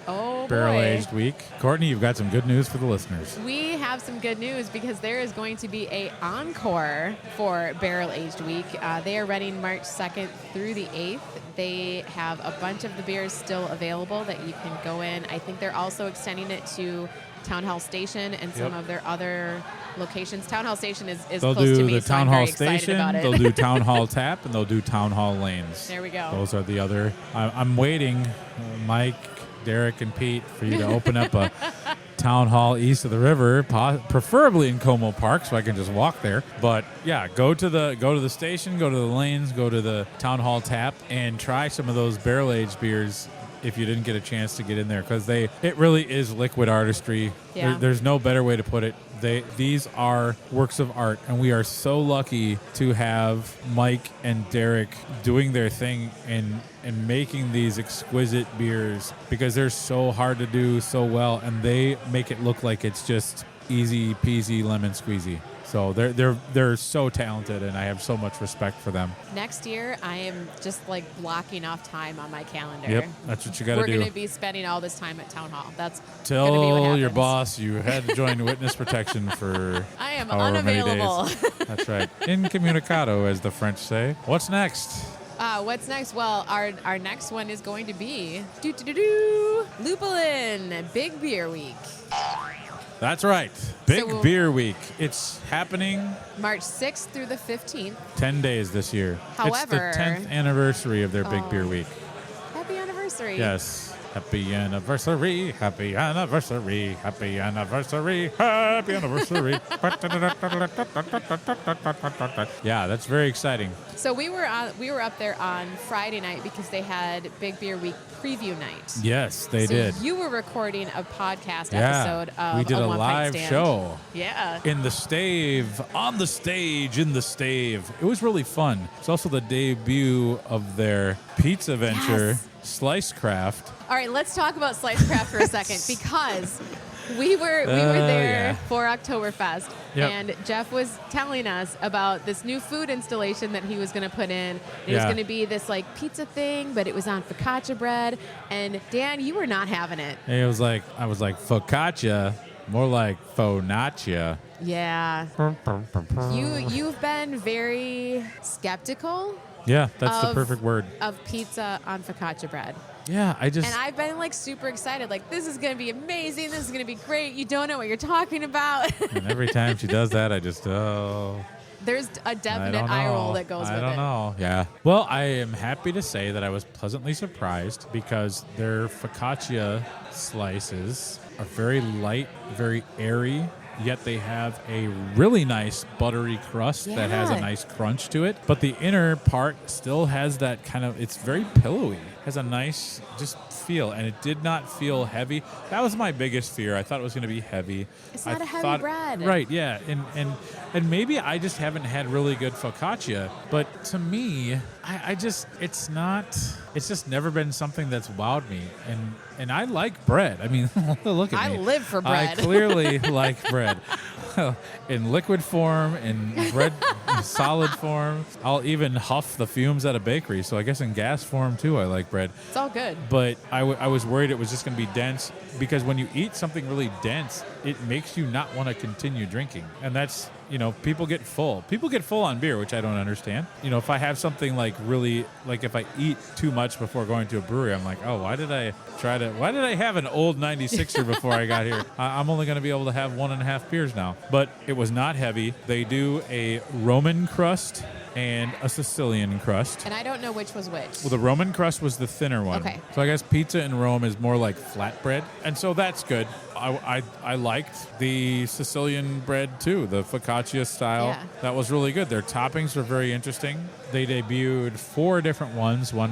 Barrel Aged Week, Courtney, you've got some good news for the listeners. We have some good news because there is going to be a encore for Barrel Aged Week. They are running March 2nd through the 8th. They have a bunch of the beers still available that you can go in. I think they're also extending it to Town Hall Station and some of their other locations. Town Hall Station is they'll close to me, the so Town I'm Hall very excited Station, about it. They'll do Town Hall Tap, and they'll do Town Hall Lanes. There we go. Those are the other. I'm waiting, Mike, Derek, and Pete, for you to open up a Town Hall east of the river, preferably in Como Park, so I can just walk there. But yeah, go to the station, go to the lanes, go to the Town Hall Tap, and try some of those barrel-aged beers if you didn't get a chance to get in there, because it really is liquid artistry. Yeah. There's no better way to put it. These are works of art, and we are so lucky to have Mike and Derek doing their thing and making these exquisite beers, because they're so hard to do so well, and they make it look like it's just easy peasy lemon squeezy. So they're so talented, and I have so much respect for them. Next year, I am just like blocking off time on my calendar. Yep, that's what you got to do. We're going to be spending all this time at Town Hall. That's Tell gonna be what happens. your boss you had to join witness protection for I am however many unavailable. days. That's right. Incommunicado, as the French say. What's next? What's next? Well, our next one is going to be Lupulin Big Beer Week. That's right. Big Beer Week. It's happening March 6th through the 15th. 10 days this year. However, it's the 10th anniversary of their Big Beer Week. Happy anniversary. Yes. Happy anniversary, happy anniversary, happy anniversary, happy anniversary. Yeah, that's very exciting. So we were up there on Friday night because they had Big Beer Week preview night. Yes, they So did. you were recording a podcast Yeah, episode of we did a One Pint live Stand. show. Yeah. In the stave, on the stage, in the stave. It was really fun. It's also the debut of their pizza venture, Yes. Slice Craft. All right, let's talk about Slice Craft for a second because we were there yeah. for Oktoberfest, Yep. and Jeff was telling us about this new food installation that he was going to put in. It was Yeah. going to be this like pizza thing, but it was on focaccia bread. And Dan, you were not having it. And I was like, focaccia, more like focaccia. Yeah. You've been very skeptical Yeah, that's the Of- perfect word. of pizza on focaccia bread. Yeah, And I've been like super excited. Like, this is going to be amazing. This is going to be great. You don't know what you're talking about. and every time she does that, I just, There's a I definite don't know. eye roll that goes I with don't it. know. Yeah. Well, I am happy to say that I was pleasantly surprised because their focaccia slices are very light, very airy, yet they have a really nice buttery crust that has a Yeah. nice crunch to it. But the inner part still has that kind of, it's very pillowy, has a nice just feel, and it did not feel heavy. That was my biggest fear. I thought it was going to be heavy. It's not I a heavy thought- bread. Right, yeah. And maybe I just haven't had really good focaccia, but to me, I just, it's just never been something that's wowed me. And I like bread. I mean, look at I me. live for bread. I clearly like bread. In liquid form, in bread solid form. I'll even huff the fumes at a bakery. So I guess in gas form too, I like bread. It's all good. But I was worried it was just going to be dense because when you eat something really dense, it makes you not want to continue drinking. And that's, people get full. People get full on beer, which I don't understand. If I have something like really, like if I eat too much before going to a brewery, I'm like, oh, why did I have an old 96er before I got here? I'm only going to be able to have 1.5 beers now. But it was not heavy. They do a Roman crust and a Sicilian crust. And I don't know which was which. Well, the Roman crust was the thinner one. Okay. So I guess pizza in Rome is more like flatbread. And so that's good. I liked the Sicilian bread too, the focaccia style. Yeah. That was really good. Their toppings were very interesting. They debuted 4 different ones. One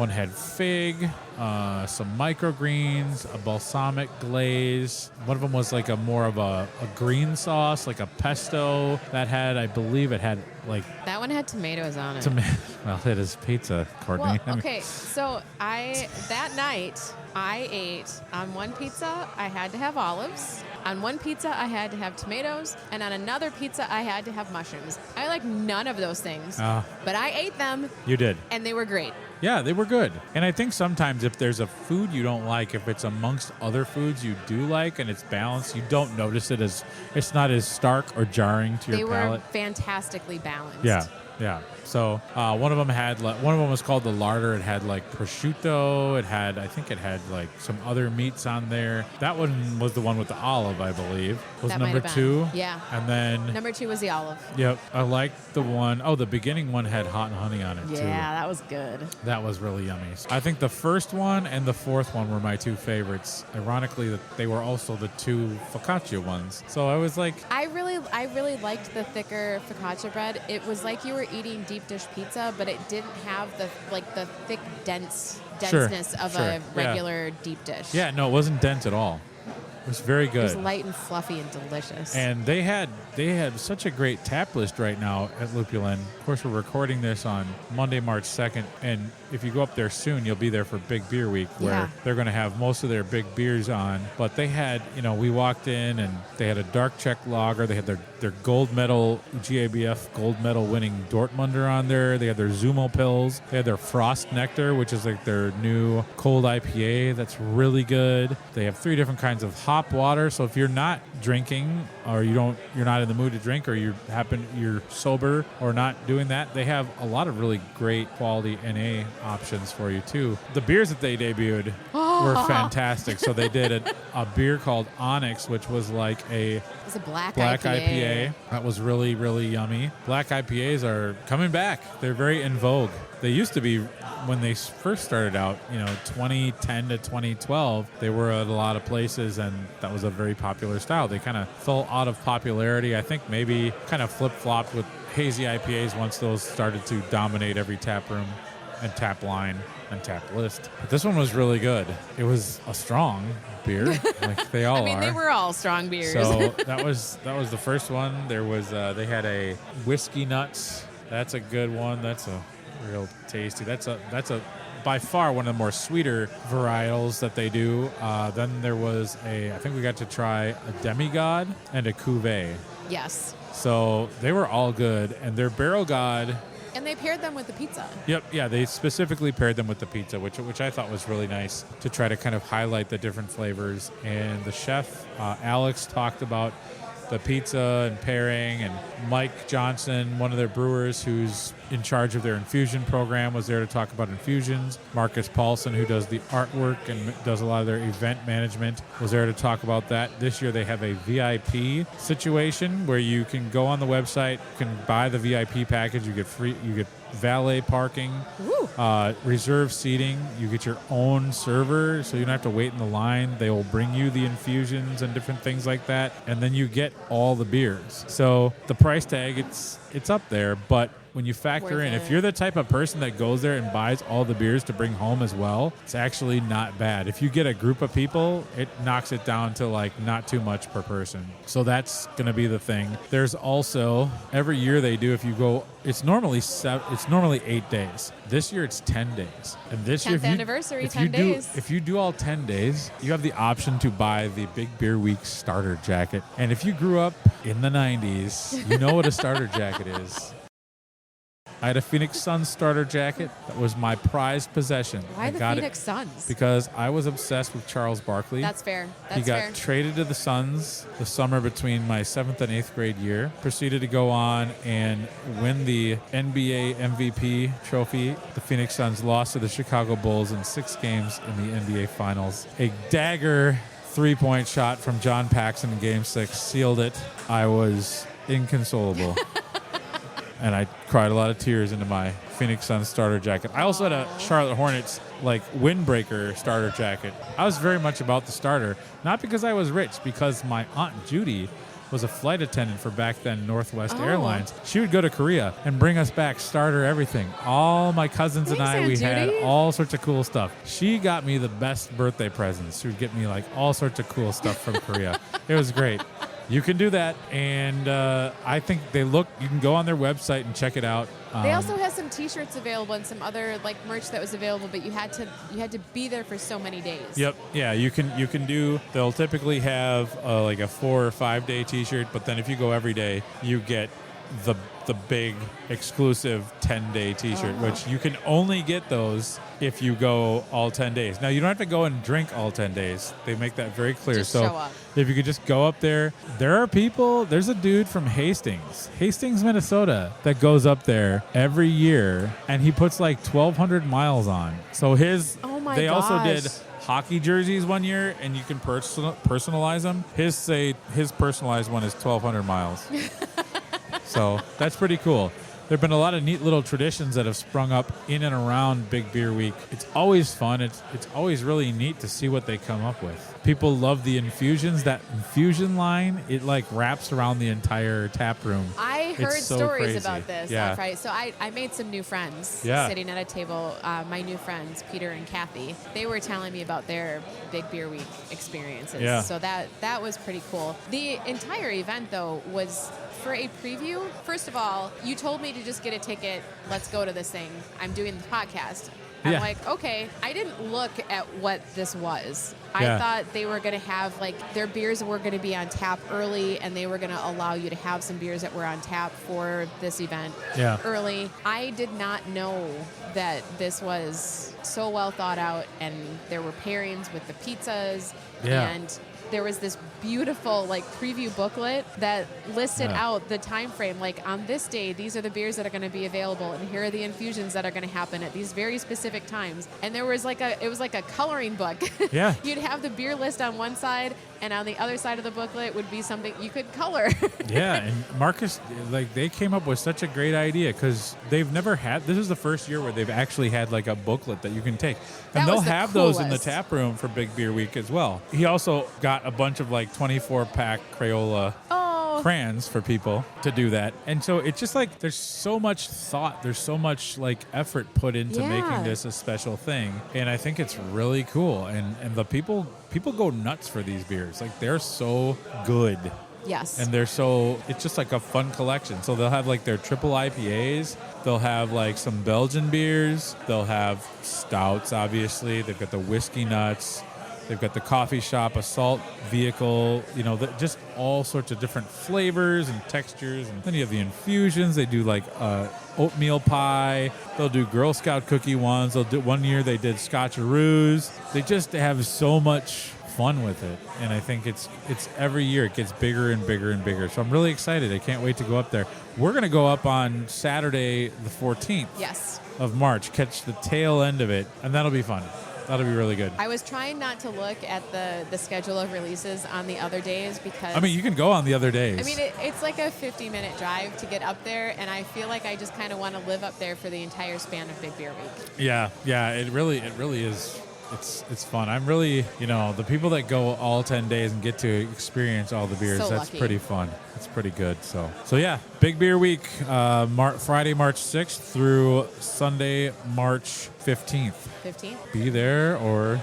had fig, some microgreens, a balsamic glaze. One of them was like more of a green sauce, like a pesto. I believe it had like That one had tomatoes on it. well, it is pizza, Courtney. Well, okay, so that night I ate on one pizza I had to have olives, on one pizza I had to have tomatoes, and on another pizza I had to have mushrooms. I like none of those things, but I ate them You did. and they were great. Yeah, they were good. And I think sometimes if there's a food you don't like, if it's amongst other foods you do like and it's balanced, you don't notice it as, it's not as stark or jarring to They your were palate. fantastically balanced. Yeah. So one of them was called the larder. It had like prosciutto. I think it had like some other meats on there. That one was the one with the olive, I believe. Was That might number have been. 2. Yeah. And then Number 2 was the olive. yep, I liked the one. Oh, the beginning one had hot and honey on it too. Yeah, that was good. That was really yummy. I think the first one and the fourth one were my 2 favorites. Ironically, that they were also the 2 focaccia ones. So I was like, I really liked the thicker focaccia bread. It was like you were eating deep dish pizza, but it didn't have the thick denseness of sure, a yeah. regular deep dish. yeah, no, it wasn't dense at all. It was very It was good. light and fluffy and delicious. And they had such a great tap list right now at Lupulin. Of course, we're recording this on Monday, March 2nd. And if you go up there soon, you'll be there for Big Beer Week, where Yeah. they're going to have most of their big beers on. But they had, we walked in and they had a dark Czech lager. They had their gold medal, GABF gold medal winning Dortmunder on there. They had their Zumo Pills. They had their Frost Nectar, which is like their new cold IPA that's really good. They have 3 different kinds of hop water. So if you're not drinking or you're not in the mood to drink, or you're sober or not doing that, they have a lot of really great quality NA options for you too. The beers that they debuted, were fantastic. So they did a beer called Onyx, which was like It's a black IPA. That was really, really yummy. Black IPAs are coming back. They're very in vogue. They used to be, when they first started out, 2010 to 2012, they were at a lot of places, and that was a very popular style. They kind of fell out of popularity. I think maybe kind of flip-flopped with hazy IPAs once those started to dominate every tap room and tap line and tap list. But this one was really good. It was a strong beer, like they all are. They were all strong beers. So that was the first one. There was they had a whiskey nuts. That's a good one. That's a real tasty. That's a by far one of the more sweeter varietals that they do. Then there was I think we got to try a demigod and a cuvee. Yes. So they were all good, and their barrel god. And they paired them with the pizza. Yep, yeah, they specifically paired them with the pizza, which I thought was really nice to try to kind of highlight the different flavors. And the chef, Alex, talked about the pizza and pairing, and Mike Johnson, one of their brewers who's in charge of their infusion program, was there to talk about infusions. Marcus Paulson, who does the artwork and does a lot of their event management, was there to talk about that. This year they have a VIP situation where you can go on the website, you can buy the VIP package, you get valet parking, reserved seating, you get your own server, so you don't have to wait in the line. They will bring you the infusions and different things like that, and then you get all the beers. So the price tag, it's up there, but when you factor in, if you're the type of person that goes there and buys all the beers to bring home as well, it's actually not bad. If you get a group of people, it knocks it down to like not too much per person. So that's going to be the thing. There's also, every year they do, if you go, it's normally 8 days. This year it's 10 days. And this 10th year, 10th anniversary, 10 days. If you do all 10 days, you have the option to buy the Big Beer Week starter jacket. And if you grew up in the 90s, you know what a starter jacket is. I had a Phoenix Suns starter jacket. That was my prized possession. Why the Phoenix Suns? Because I was obsessed with Charles Barkley. That's fair. He got traded to the Suns the summer between my 7th and 8th grade year. Proceeded to go on and win the NBA MVP trophy. The Phoenix Suns lost to the Chicago Bulls in 6 games in the NBA Finals. A dagger 3-point shot from John Paxson in Game 6 sealed it. I was inconsolable. And I cried a lot of tears into my Phoenix Suns starter jacket. I also had a Charlotte Hornets windbreaker starter jacket. I was very much about the starter, not because I was rich, because my Aunt Judy was a flight attendant for back then Northwest Airlines. She would go to Korea and bring us back starter everything. All my cousins and I, we had all sorts of cool stuff. She got me the best birthday presents. She would get me all sorts of cool stuff from Korea. It was great. You can do that, and I think you can go on their website and check it out. They also have some T-shirts available and some other merch that was available, but you had to be there for so many days. Yep. Yeah, you can do. They'll typically have a 4 or 5 day T-shirt, but then if you go every day, you get the big exclusive 10-day T-shirt, which you can only get those if you go all 10 days. Now, you don't have to go and drink all 10 days. They make that very clear. Just show up. If you could just go up there. There's a dude from Hastings, Minnesota, that goes up there every year, and he puts 1,200 miles on. So they also did hockey jerseys one year, and you can personalize them. His personalized one is 1,200 miles. So that's pretty cool. There have been a lot of neat little traditions that have sprung up in and around Big Beer Week. It's always fun. It's always really neat to see what they come up with. People love the infusions. That infusion line, it wraps around the entire tap room. I heard stories crazy about this on Friday. So I made some new friends sitting at a table. My new friends, Peter and Kathy, they were telling me about their Big Beer Week experiences. Yeah. So that was pretty cool. The entire event, though, was for a preview. First of all, you told me to just get a ticket. Let's go to this thing. I'm doing the podcast. I'm like, okay. I didn't look at what this was. I thought they were going to have, their beers were going to be on tap early, and they were going to allow you to have some beers that were on tap for this event early. I did not know that this was so well thought out, and there were pairings with the pizzas, and there was this beautiful like preview booklet that listed out the time frame. Like on this day, these are the beers that are going to be available, and here are the infusions that are going to happen at these very specific times. And there was like it was like a coloring book. Yeah. You'd have the beer list on one side, and on the other side of the booklet would be something you could color. Yeah, and Marcus, like, they came up with such a great idea because they've never had. This is the first year where they've actually had like a booklet that you can take, and they'll have those in the tap room for Big Beer Week as well. He also got a bunch of like 24-pack Crayola crayons for people to do that, and so it's just like there's so much thought, there's so much like effort put into making this a special thing, and I think it's really cool. And the people go nuts for these beers. Like, they're so good. Yes. And it's just like a fun collection. So they'll have like their triple IPAs. They'll have like some Belgian beers. They'll have stouts, obviously. They've got the whiskey nuts. They've got the coffee shop assault vehicle, just all sorts of different flavors and textures. And then you have the infusions. They do like oatmeal pie. They'll do Girl Scout cookie ones. One year they did Scotcheroos. They just have so much fun with it, and I think it's every year it gets bigger and bigger and bigger. So I'm really excited. I can't wait to go up there. We're going to go up on Saturday the 14th of March, catch the tail end of it, and that'll be fun. That'll be really good. I was trying not to look at the schedule of releases on the other days because... I mean, you can go on the other days. I mean, it's like a 50-minute drive to get up there, and I feel like I just kind of want to live up there for the entire span of Big Beer Week. Yeah, it really is. It's fun. I'm really, the people that go all 10 days and get to experience all the beers, so that's lucky. pretty fun. It's pretty good. So yeah, Big Beer Week, Friday, March 6th through Sunday, March 15th. 15th? Be there or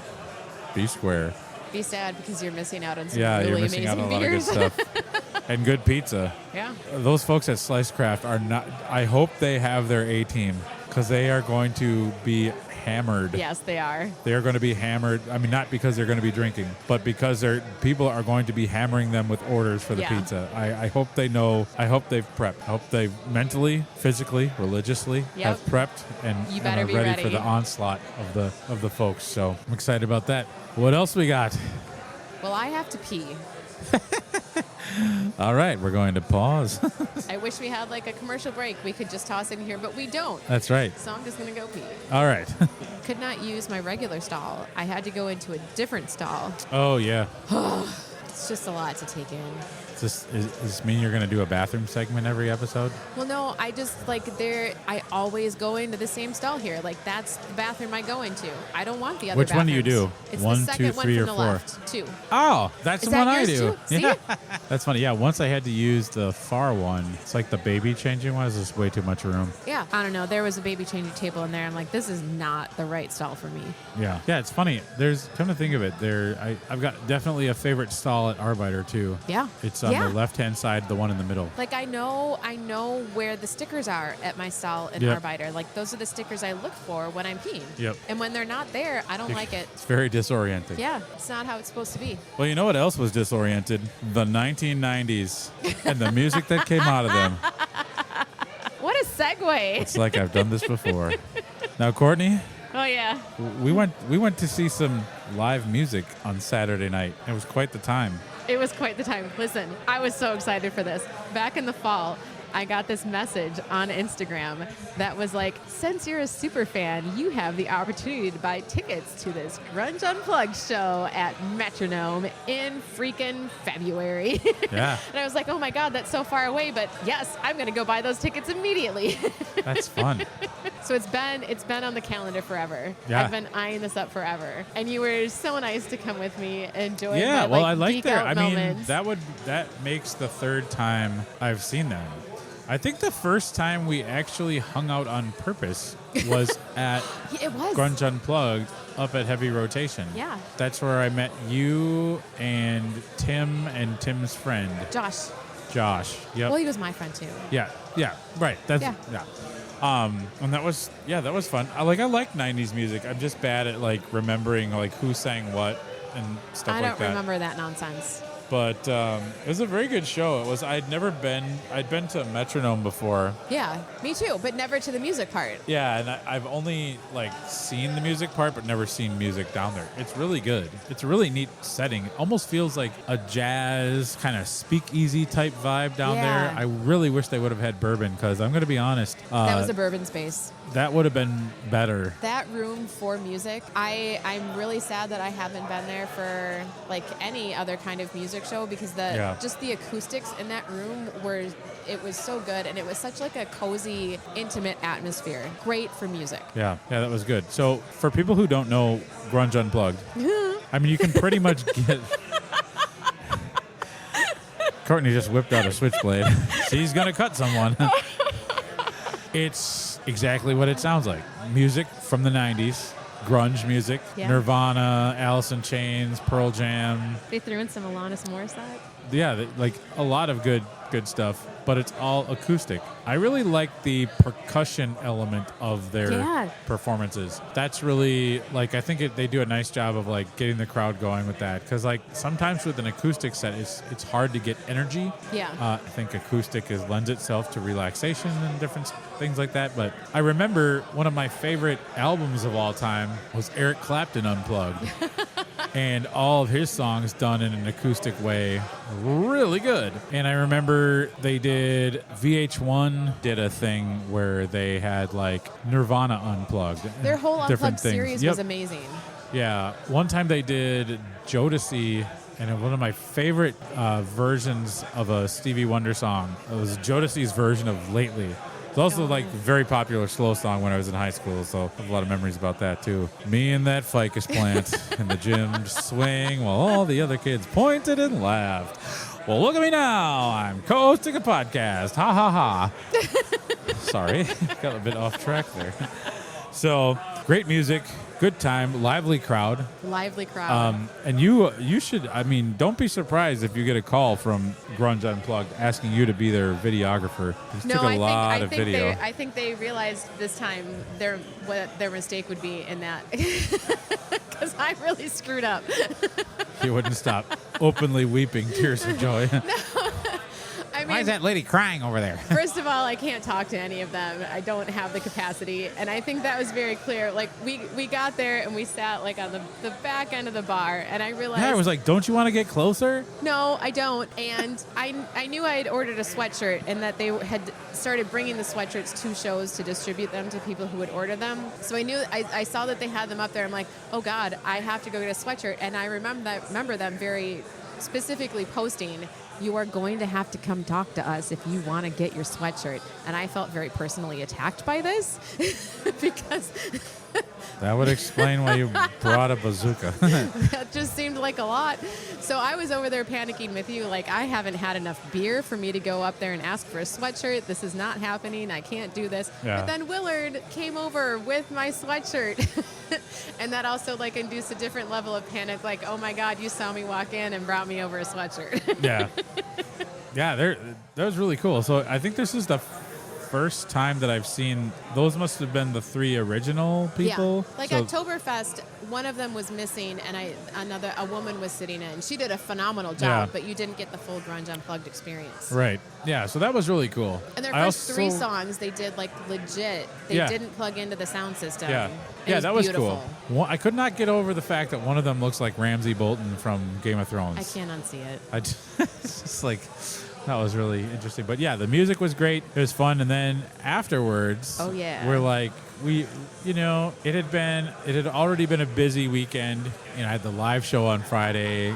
be square. Be sad because you're missing out on some Yeah, really you're missing out on a lot of good beers. stuff. And good pizza. Yeah. Those folks at Slice Craft are not, I hope they have their A-team because they are going to be hammered. Yes, they are. They're going to be hammered. I mean, not because they're going to be drinking, but because people are going to be hammering them with orders for the pizza. I hope they know. I hope they've prepped. I hope they've mentally, physically, religiously have prepped and are ready for the onslaught of the folks. So I'm excited about that. What else we got? Well, I have to pee. All right, we're going to pause. I wish we had like a commercial break we could just toss in here, but we don't. That's right. So I'm just going to go pee. All right. Could not use my regular stall. I had to go into a different stall. Oh, yeah. It's just a lot to take in. Does this mean you're going to do a bathroom segment every episode? Well, no, I just I always go into the same stall here. Like, that's the bathroom I go into. I don't want the other Which bathrooms. one do you do? It's 1, the second 2, 3, one from or the 4? left. 2. Oh, that's Is the one that I yours do. too? See? Yeah. That's funny. Yeah, once I had to use the far one. It's like the baby changing one. It's just way too much room. Yeah. I don't know. There was a baby changing table in there. I'm like, this is not the right stall for me. Yeah. Yeah, it's funny. Come to think of it, I've got definitely a favorite stall at Arbiter too. Yeah. It's on the left-hand side, the one in the middle. Like, I know where the stickers are at my stall in Arbiter. Like, those are the stickers I look for when I'm peeing. Yep. And when they're not there, I don't like it. It's very disorienting. Yeah. It's not how it's supposed to be. Well, you know what else was disoriented? The 1990s and the music that came out of them. What a segue. It's like I've done this before. Now, Courtney, Oh, yeah. we went to see some live music on Saturday night. It was quite the time. It was quite the time. Listen, I was so excited for this. Back in the fall, I got this message on Instagram that was like, since you're a super fan, you have the opportunity to buy tickets to this Grunge Unplugged show at Metronome in freaking February. Yeah. And I was like, oh my God, that's so far away. But yes, I'm going to go buy those tickets immediately. That's fun. So it's been on the calendar forever. Yeah. I've been eyeing this up forever. And you were so nice to come with me and enjoy Yeah, my, well, I like geek that. out I mean, moments. that makes the third time I've seen them. I think the first time we actually hung out on purpose was at It was. Grunge Unplugged up at Heavy Rotation. Yeah. That's where I met you and Tim and Tim's friend, Josh. Yep. Well, he was my friend too. Yeah, right. That's yeah. And that was fun. I like 90s music. I'm just bad at like remembering like who sang what and stuff I like don't that. remember that nonsense. But it was a very good show. I'd been to Metronome before. Yeah, me too, but never to the music part. Yeah, and I've only like seen the music part, but never seen music down there. It's really good. It's a really neat setting. Almost feels like a jazz kind of speakeasy type vibe down there. I really wish they would have had bourbon, because I'm going to be honest. That was a bourbon space. That would have been better. That room for music, I'm really sad that I haven't been there for like any other kind of music show, because just the acoustics in that room it was so good, and it was such like a cozy, intimate atmosphere. Great for music. Yeah, that was good. So for people who don't know Grunge Unplugged, I mean, you can pretty much get... Courtney just whipped out a switchblade. She's going to cut someone. It's exactly what it sounds like. Music from the 90s. Grunge music. Yeah. Nirvana, Alice in Chains, Pearl Jam. They threw in some Alanis Morissette. Yeah, like a lot of good stuff, but it's all acoustic. I really like the percussion element of their performances. That's really, like, I think they do a nice job of like getting the crowd going with that, because like sometimes with an acoustic set, it's hard to get energy. Yeah. I think acoustic lends itself to relaxation and different things like that. But I remember one of my favorite albums of all time was Eric Clapton Unplugged. And all of his songs done in an acoustic way, really good. And I remember VH1 did a thing where they had like Nirvana Unplugged. Their whole Unplugged series was amazing. Yeah. One time they did Jodeci, and one of my favorite versions of a Stevie Wonder song. It was Jodeci's version of Lately. It's also like a very popular slow song when I was in high school, so I have a lot of memories about that too. Me and that ficus plant in the gym swing while all the other kids pointed and laughed. Well, look at me now. I'm co-hosting a podcast. Ha ha ha. Sorry, got a bit off track there. So, great music. Good time, lively crowd. Lively crowd. And you should, I mean, don't be surprised if you get a call from Grunge Unplugged asking you to be their videographer. I think they realized this time what their mistake would be in that, because I really screwed up. You wouldn't stop openly weeping tears of joy. No. I mean, why is that lady crying over there? First of all, I can't talk to any of them. I don't have the capacity. And I think that was very clear. Like, we got there and we sat, like, on the back end of the bar. And I realized... Yeah, I was like, don't you want to get closer? No, I don't. And I knew I had ordered a sweatshirt and that they had started bringing the sweatshirts to shows to distribute them to people who would order them. So I knew... I saw that they had them up there. I'm like, oh, God, I have to go get a sweatshirt. And I remember them very specifically posting... You are going to have to come talk to us if you want to get your sweatshirt. And I felt very personally attacked by this because... That would explain why you brought a bazooka. That just seemed like a lot. So I was over there panicking with you, like, I haven't had enough beer for me to go up there and ask for a sweatshirt. This is not happening. I can't do this. Yeah. But then Willard came over with my sweatshirt. And that also, like, induced a different level of panic. Like, oh, my God, you saw me walk in and brought me over a sweatshirt. Yeah. Yeah, that was really cool. So I think this is the first time that I've seen, those must have been the three original people. Yeah, like Oktoberfest, one of them was missing, and a woman was sitting in. She did a phenomenal job, but you didn't get the full Grunge Unplugged experience. Right. Yeah, so that was really cool. And their first three songs, they did like legit. They didn't plug into the sound system. Yeah, that was beautiful. Cool. I could not get over the fact that one of them looks like Ramsay Bolton from Game of Thrones. I can't unsee it. It's just like... That was really interesting. But yeah, the music was great. It was fun. And then afterwards, we're like, it had already been a busy weekend. I had the live show on Friday.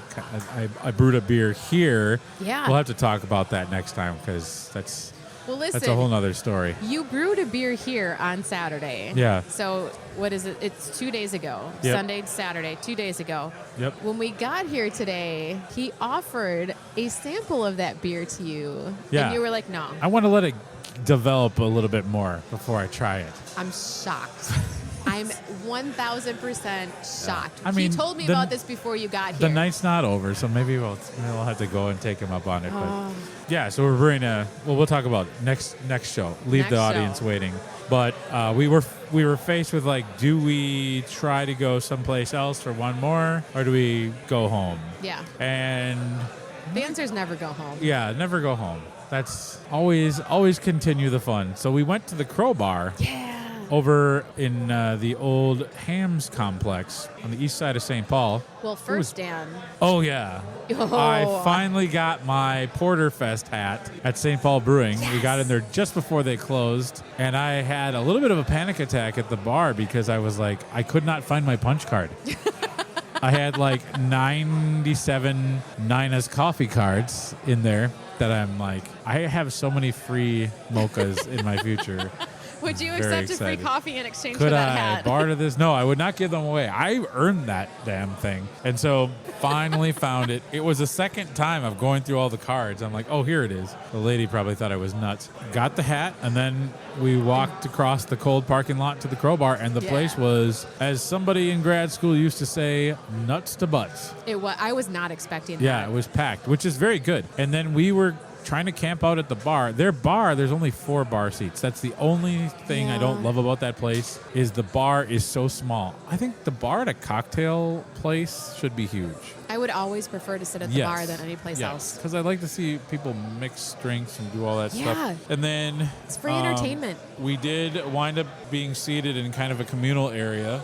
I brewed a beer here. Yeah. We'll have to talk about that next time because that's a whole nother story. You brewed a beer here on Saturday. Yeah. So what is it? It's 2 days ago. Yep. Sunday, Saturday, 2 days ago. Yep. When we got here today, he offered a sample of that beer to you. Yeah. And you were like, no. I want to let it develop a little bit more before I try it. I'm shocked. I'm 1,000% shocked. I mean, he told me about this before you got here. The night's not over, so maybe we'll have to go and take him up on it. But yeah, so we're brewing we'll talk about next show. Leave the audience waiting. But we were faced with, like, do we try to go someplace else for one more, or do we go home? Yeah. And The answer is never go home. Yeah, never go home. That's always continue the fun. So we went to the Crowbar. Yeah. Over in the old Hams complex on the east side of St. Paul. Well, first, Dan. Oh, yeah. Oh. I finally got my Porterfest hat at St. Paul Brewing. Yes. We got in there just before they closed, and I had a little bit of a panic attack at the bar because I was like, I could not find my punch card. I had like 97 Nina's coffee cards in there that I'm like, I have so many free mochas in my future. Would you Very accept a free coffee in exchange Could for that I hat? barter this? No, I would not give them away. I earned that damn thing. And so finally found it. It was the second time of going through all the cards. I'm like, oh, here it is. The lady probably thought I was nuts. Got the hat, and then we walked across the cold parking lot to the Crowbar, and the place was, as somebody in grad school used to say, nuts to butts. I was not expecting that. Yeah, it was packed, which is very good. And then we were trying to camp out at the bar. Their bar, there's only 4 bar seats. That's the only thing I don't love about that place is the bar is so small. I think the bar at a cocktail place should be huge. I would always prefer to sit at the bar than any place else. Because I like to see people mix drinks and do all that stuff. And then it's free entertainment. We did wind up being seated in kind of a communal area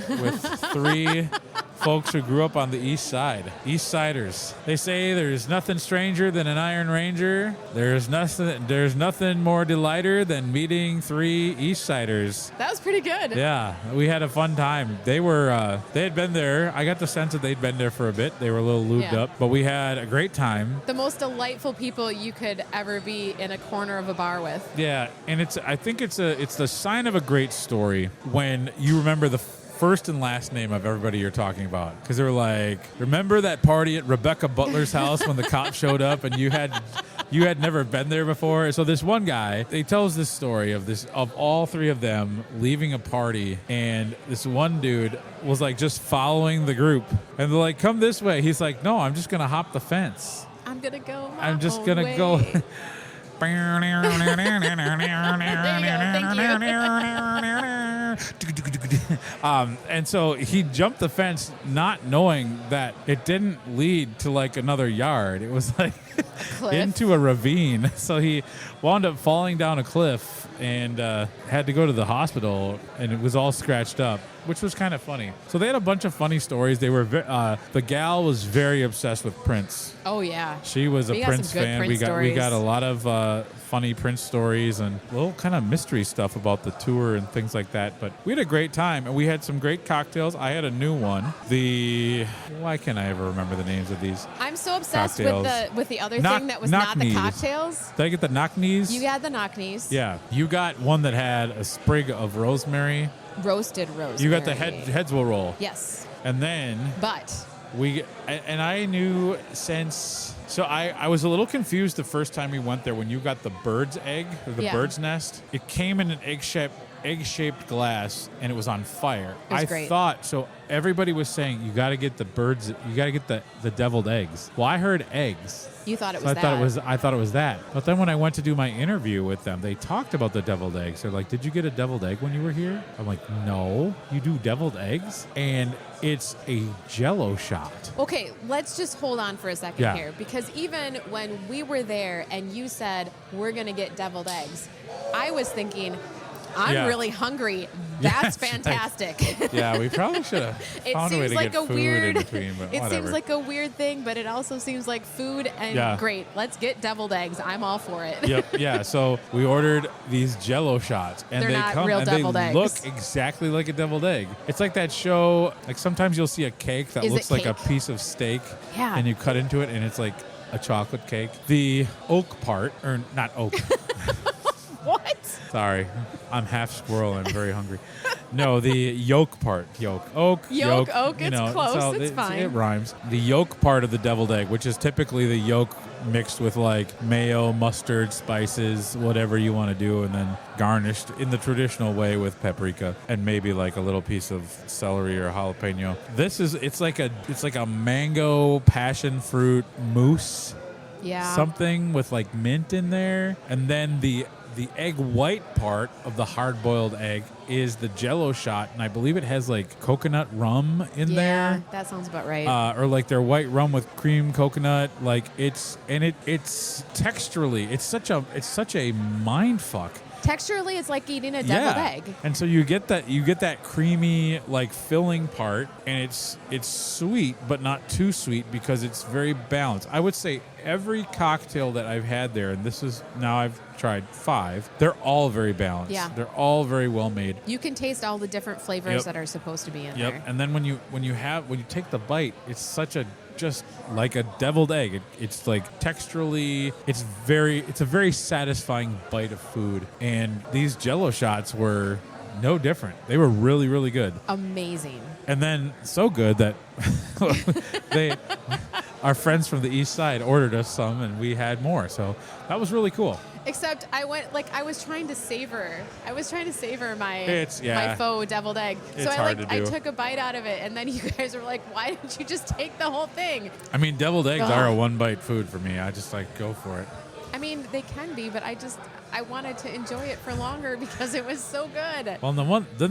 with 3 folks who grew up on the east side. East Siders. They say there's nothing stranger than an Iron Ranger. There's nothing more delighter than meeting 3 East Siders. That was pretty good. Yeah, we had a fun time. They had been there. I got the sense that they'd been there for a bit. They were a little lubed up, but we had a great time. The most delightful people you could ever be in a corner of a bar with. Yeah, and I think it's the sign of a great story when you remember the first and last name of everybody you're talking about, because they were like, remember that party at Rebecca Butler's house when the cop showed up and you had never been there before? So this one guy, he tells this story of all 3 of them leaving a party, and this one dude was like just following the group, and they're like, come this way. He's like, no, I'm just gonna hop the fence. I'm gonna go. I'm just gonna go. There you go. Thank you. And so he jumped the fence not knowing that it didn't lead to like another yard. It was like into a ravine. So he wound up falling down a cliff and had to go to the hospital, and it was all scratched up, which was kind of funny. So they had a bunch of funny stories. They were the gal was very obsessed with Prince. Oh yeah, she was a Prince fan. We got a lot of funny Prince stories and little kind of mystery stuff about the tour and things like that. But we had a great time, and we had some great cocktails. I had a new one. Why can't I ever remember the names of these? I'm so obsessed with the other thing that was not the cocktails. Did I get the knock-knees? You had the knock-knees. Yeah. You got one that had a sprig of rosemary. Roasted rosemary. You got the heads will roll. Yes. And then... But... I knew since... So I was a little confused the first time we went there when you got the bird's egg, or the bird's nest. It came in an egg-shaped glass, and it was on fire. It was great. Thought, so everybody was saying, you got to get the deviled eggs. Well, I heard eggs. You thought it So was that. I thought it was that. But then when I went to do my interview with them, they talked about the deviled eggs. They're like, did you get a deviled egg when you were here? I'm like, no. You do deviled eggs? And it's a Jell-O shot. Okay, let's just hold on for a second here, because even when we were there and you said, we're going to get deviled eggs, I was thinking, I'm really hungry. That's fantastic. Yeah, we probably should have found a way to get food in between, but it whatever. Seems like a weird thing, but it also seems like food and great. Let's get deviled eggs. I'm all for it. Yep, yeah. So we ordered these Jell-O shots, and They're not real deviled eggs. Look exactly like a deviled egg. It's like that show, like sometimes you'll see a cake that looks like a piece of steak, and you cut into it, and it's like a chocolate cake. The oak part, or not oak. What? Sorry, I'm half squirrel and I'm very hungry. No, the yolk part. Oak. It's close. It's fine. It rhymes. The yolk part of the deviled egg, which is typically the yolk mixed with like mayo, mustard, spices, whatever you want to do, and then garnished in the traditional way with paprika and maybe like a little piece of celery or jalapeno. It's like a mango passion fruit mousse. Yeah. Something with like mint in there, and then the the egg white part of the hard-boiled egg is the Jello shot, and I believe it has like coconut rum in there. Yeah, that sounds about right. Or like their white rum with cream coconut. Like it's texturally, it's such a mind fuck. Texturally, it's like eating a deviled egg. And so you get that creamy like filling part, and it's sweet but not too sweet because it's very balanced. I would say every cocktail that I've had there, and this is now I've tried 5, they're all very balanced. Yeah. They're all very well made. You can taste all the different flavors that are supposed to be in there. And then when you take the bite, it's just like a deviled egg. It's like texturally, it's a very satisfying bite of food. And these Jello shots were no different. They were really, really good. Amazing. And then so good that our friends from the East Side ordered us some, and we had more. So that was really cool. Except I was trying to savor my my faux deviled egg. It's So hard to do. I took a bite out of it, and then you guys were like, "Why didn't you just take the whole thing?" I mean, deviled eggs Ugh. are a one-bite food for me. I just like go for it. I mean, they can be, but I wanted to enjoy it for longer because it was so good. Well, the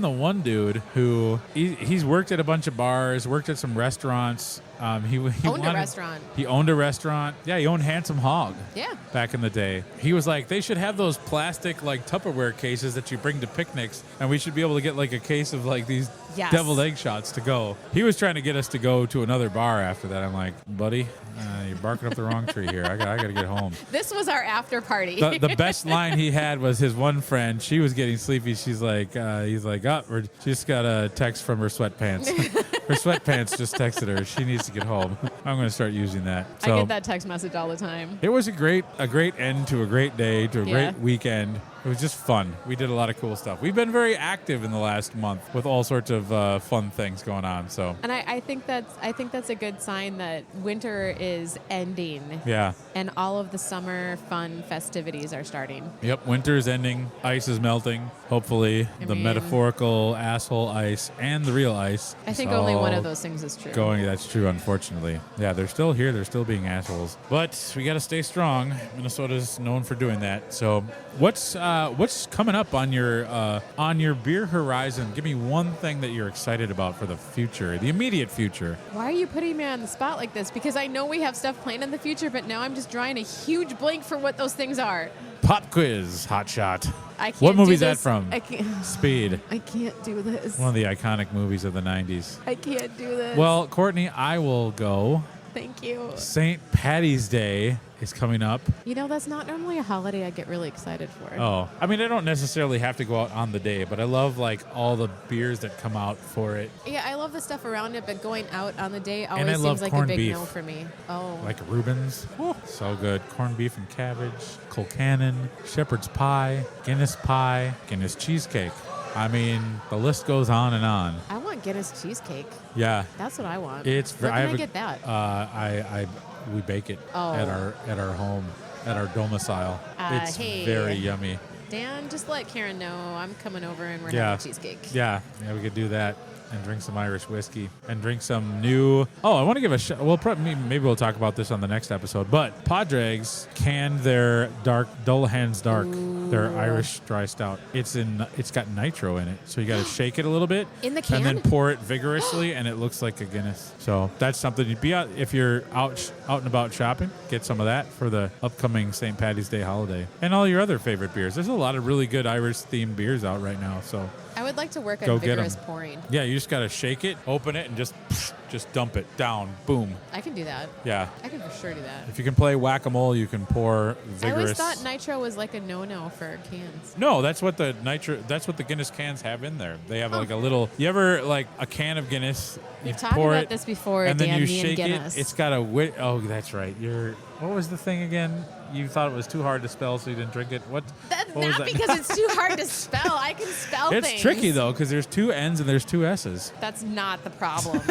one dude who he's worked at a bunch of bars, worked at some restaurants. He Owned a restaurant. He owned a restaurant. Yeah, he owned Handsome Hog. Yeah. Back in the day, he was like, they should have those plastic like Tupperware cases that you bring to picnics, and we should be able to get like a case of like these Yes. deviled egg shots to go. He was trying to get us to go to another bar after that. I'm like, buddy, you're barking up the wrong tree here. I got to get home. This was our after party. The best line he had was his one friend. She was getting sleepy. She's like, he's like, she just got a text from her sweatpants. Her sweatpants just texted her. She needs to get home. I'm going to start using that. So, I get that text message all the time. it was a great end to a great day, to a Yeah. great weekend. It was just fun. We did a lot of cool stuff. We've been very active in the last month with all sorts of fun things going on. So And I think that's a good sign that winter is ending. yeah. And all of the summer fun festivities are starting. Yep, winter's ending. Ice is melting. Hopefully, the mean- metaphorical asshole ice and the real ice. I think is only one all of those things is true. That's true, unfortunately. Yeah, they're still here. They're still being assholes. But we got to stay strong. Minnesota's known for doing that. So, what's coming up on your beer horizon? Give me one thing that you're excited about for the future, the immediate future. Why are you putting me on the spot like this? Because I know we have stuff planned in the future, but now I'm just drawing a huge blank for what those things are. Pop quiz, hot shot. I can't What movie do is that this. from? I can't. Speed. I can't do this. One of the iconic movies of the 90s. I can't do this. Well, Courtney, I will go. Thank you. St. Patty's Day is coming up. You know, that's not normally a holiday I get really excited for. Oh, I mean, I don't necessarily have to go out on the day, but I love like all the beers that come out for it. Yeah, I love the stuff around it, but going out on the day I always love seems like a corned big beef. no for me. Oh. Like Reuben's. So good. Corned beef and cabbage, Colcannon, shepherd's pie, Guinness cheesecake. I mean, the list goes on and on. I want Guinness cheesecake. Yeah. That's what I want. It's Where can I get that? We bake it Oh. at our home, at our domicile. It's hey. very yummy. Dan, just let Karen know I'm coming over and we're Yeah. having cheesecake. Yeah, we could do that and drink some Irish whiskey and drink some new. Oh, I want to give a shout. Well, maybe we'll talk about this on the next episode. But Padregs canned their Dullahan's Dark, their Irish dry stout. It's got nitro in it, so you got to shake it a little bit In the can? and then pour it vigorously, and it looks like a Guinness. So that's something you'd be out if you're out and about shopping. Get some of that for the upcoming St. Patty's Day holiday and all your other favorite beers. There's a lot of really good Irish themed beers out right now. So. I would like to work Go on get 'em. vigorous pouring. Yeah, you just got to shake it, open it, and just dump it down. Boom. I can do that. Yeah. I can for sure do that. If you can play whack-a-mole, you can pour vigorous. I always thought nitro was like a no-no for cans. No, that's what the Guinness cans have in there. They have like a little. You ever like a can of Guinness? We've you talked pour about it, this before, and then Dan, you me and shake Guinness. it. It's got a wit. Oh, that's right. What was the thing again? You thought it was too hard to spell, so you didn't drink it. What? That's what was not that? because it's too hard to spell. I can spell It's things. tricky though, because there's 2 N's and there's 2 S's. That's not the problem.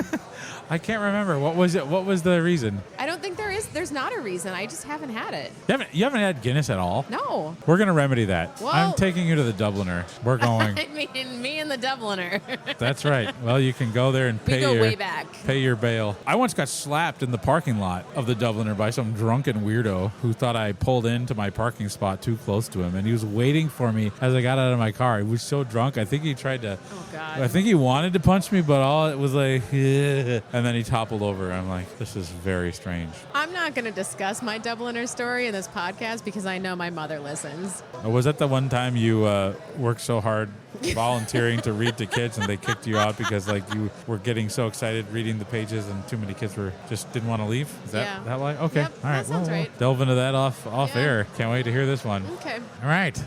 I can't remember. What was it? What was the reason? I don't think there there's not a reason. I just haven't had it. You haven't had Guinness at all? No. We're going to remedy that. Well, I'm taking you to the Dubliner. We're going. I mean, me and the Dubliner. That's right. Well, you can go there and We go way back. Pay your bail. I once got slapped in the parking lot of the Dubliner by some drunken weirdo who thought I pulled into my parking spot too close to him, and he was waiting for me as I got out of my car. He was so drunk. I think he tried to. Oh God. I think he wanted to punch me, but all it was like, and then he toppled over. I'm like, this is very strange. I'm not going to discuss my Dubliner story in this podcast because I know my mother listens. Was that the one time you worked so hard volunteering to read to kids and they kicked you out because like you were getting so excited reading the pages and too many kids just didn't want to leave? Is that why? Okay. Yep, all right. that sounds right. We'll delve into that off air. Can't wait to hear this one. Okay. All right.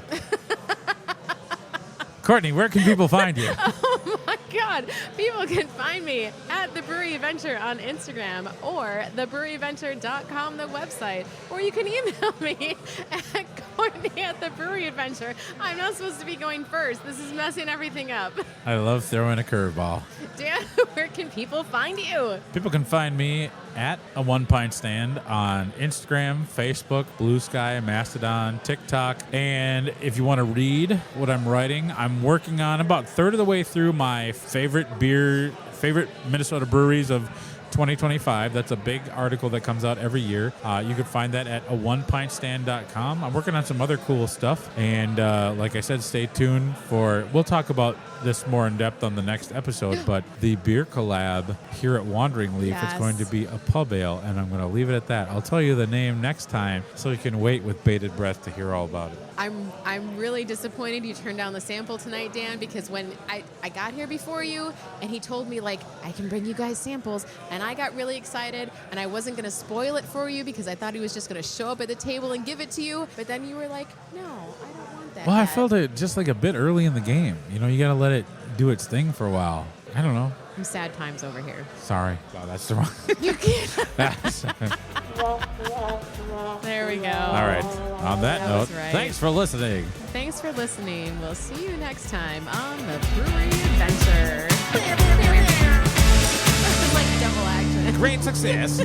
Courtney, where can people find you? Oh my God. People can find me at The Brewery Adventure on Instagram or thebreweryadventure.com, the website. Or you can email me at Courtney at The Brewery Adventure. I'm not supposed to be going first. This is messing everything up. I love throwing a curveball. Dan, where can people find you? People can find me at a One Pint Stand on Instagram, Facebook, Blue Sky, Mastodon, TikTok. And if you want to read what I'm writing, I'm working on about a third of the way through my favorite Minnesota breweries of 2025. That's a big article that comes out every year. You can find that at onepintstand.com. I'm working on some other cool stuff. And like I said, stay tuned we'll talk about this more in depth on the next episode, but the beer collab here at Wandering Leaf is going to be a pub ale, and I'm going to leave it at that. I'll tell you the name next time so you can wait with bated breath to hear all about it. I'm really disappointed you turned down the sample tonight, Dan, because when I got here before you and he told me, like, I can bring you guys samples, and I got really excited, and I wasn't going to spoil it for you because I thought he was just going to show up at the table and give it to you, but then you were like, no, I don't want that. Well, yet. I felt it just like a bit early in the game. You know, you got to let it do its thing for a while. I don't know. I'm sad times over here. Sorry. Oh, that's the wrong. You can't. There we go. All right. On that note, right. Thanks for listening. Thanks for listening. We'll see you next time on the Brewery Adventure. Like double action. Great success.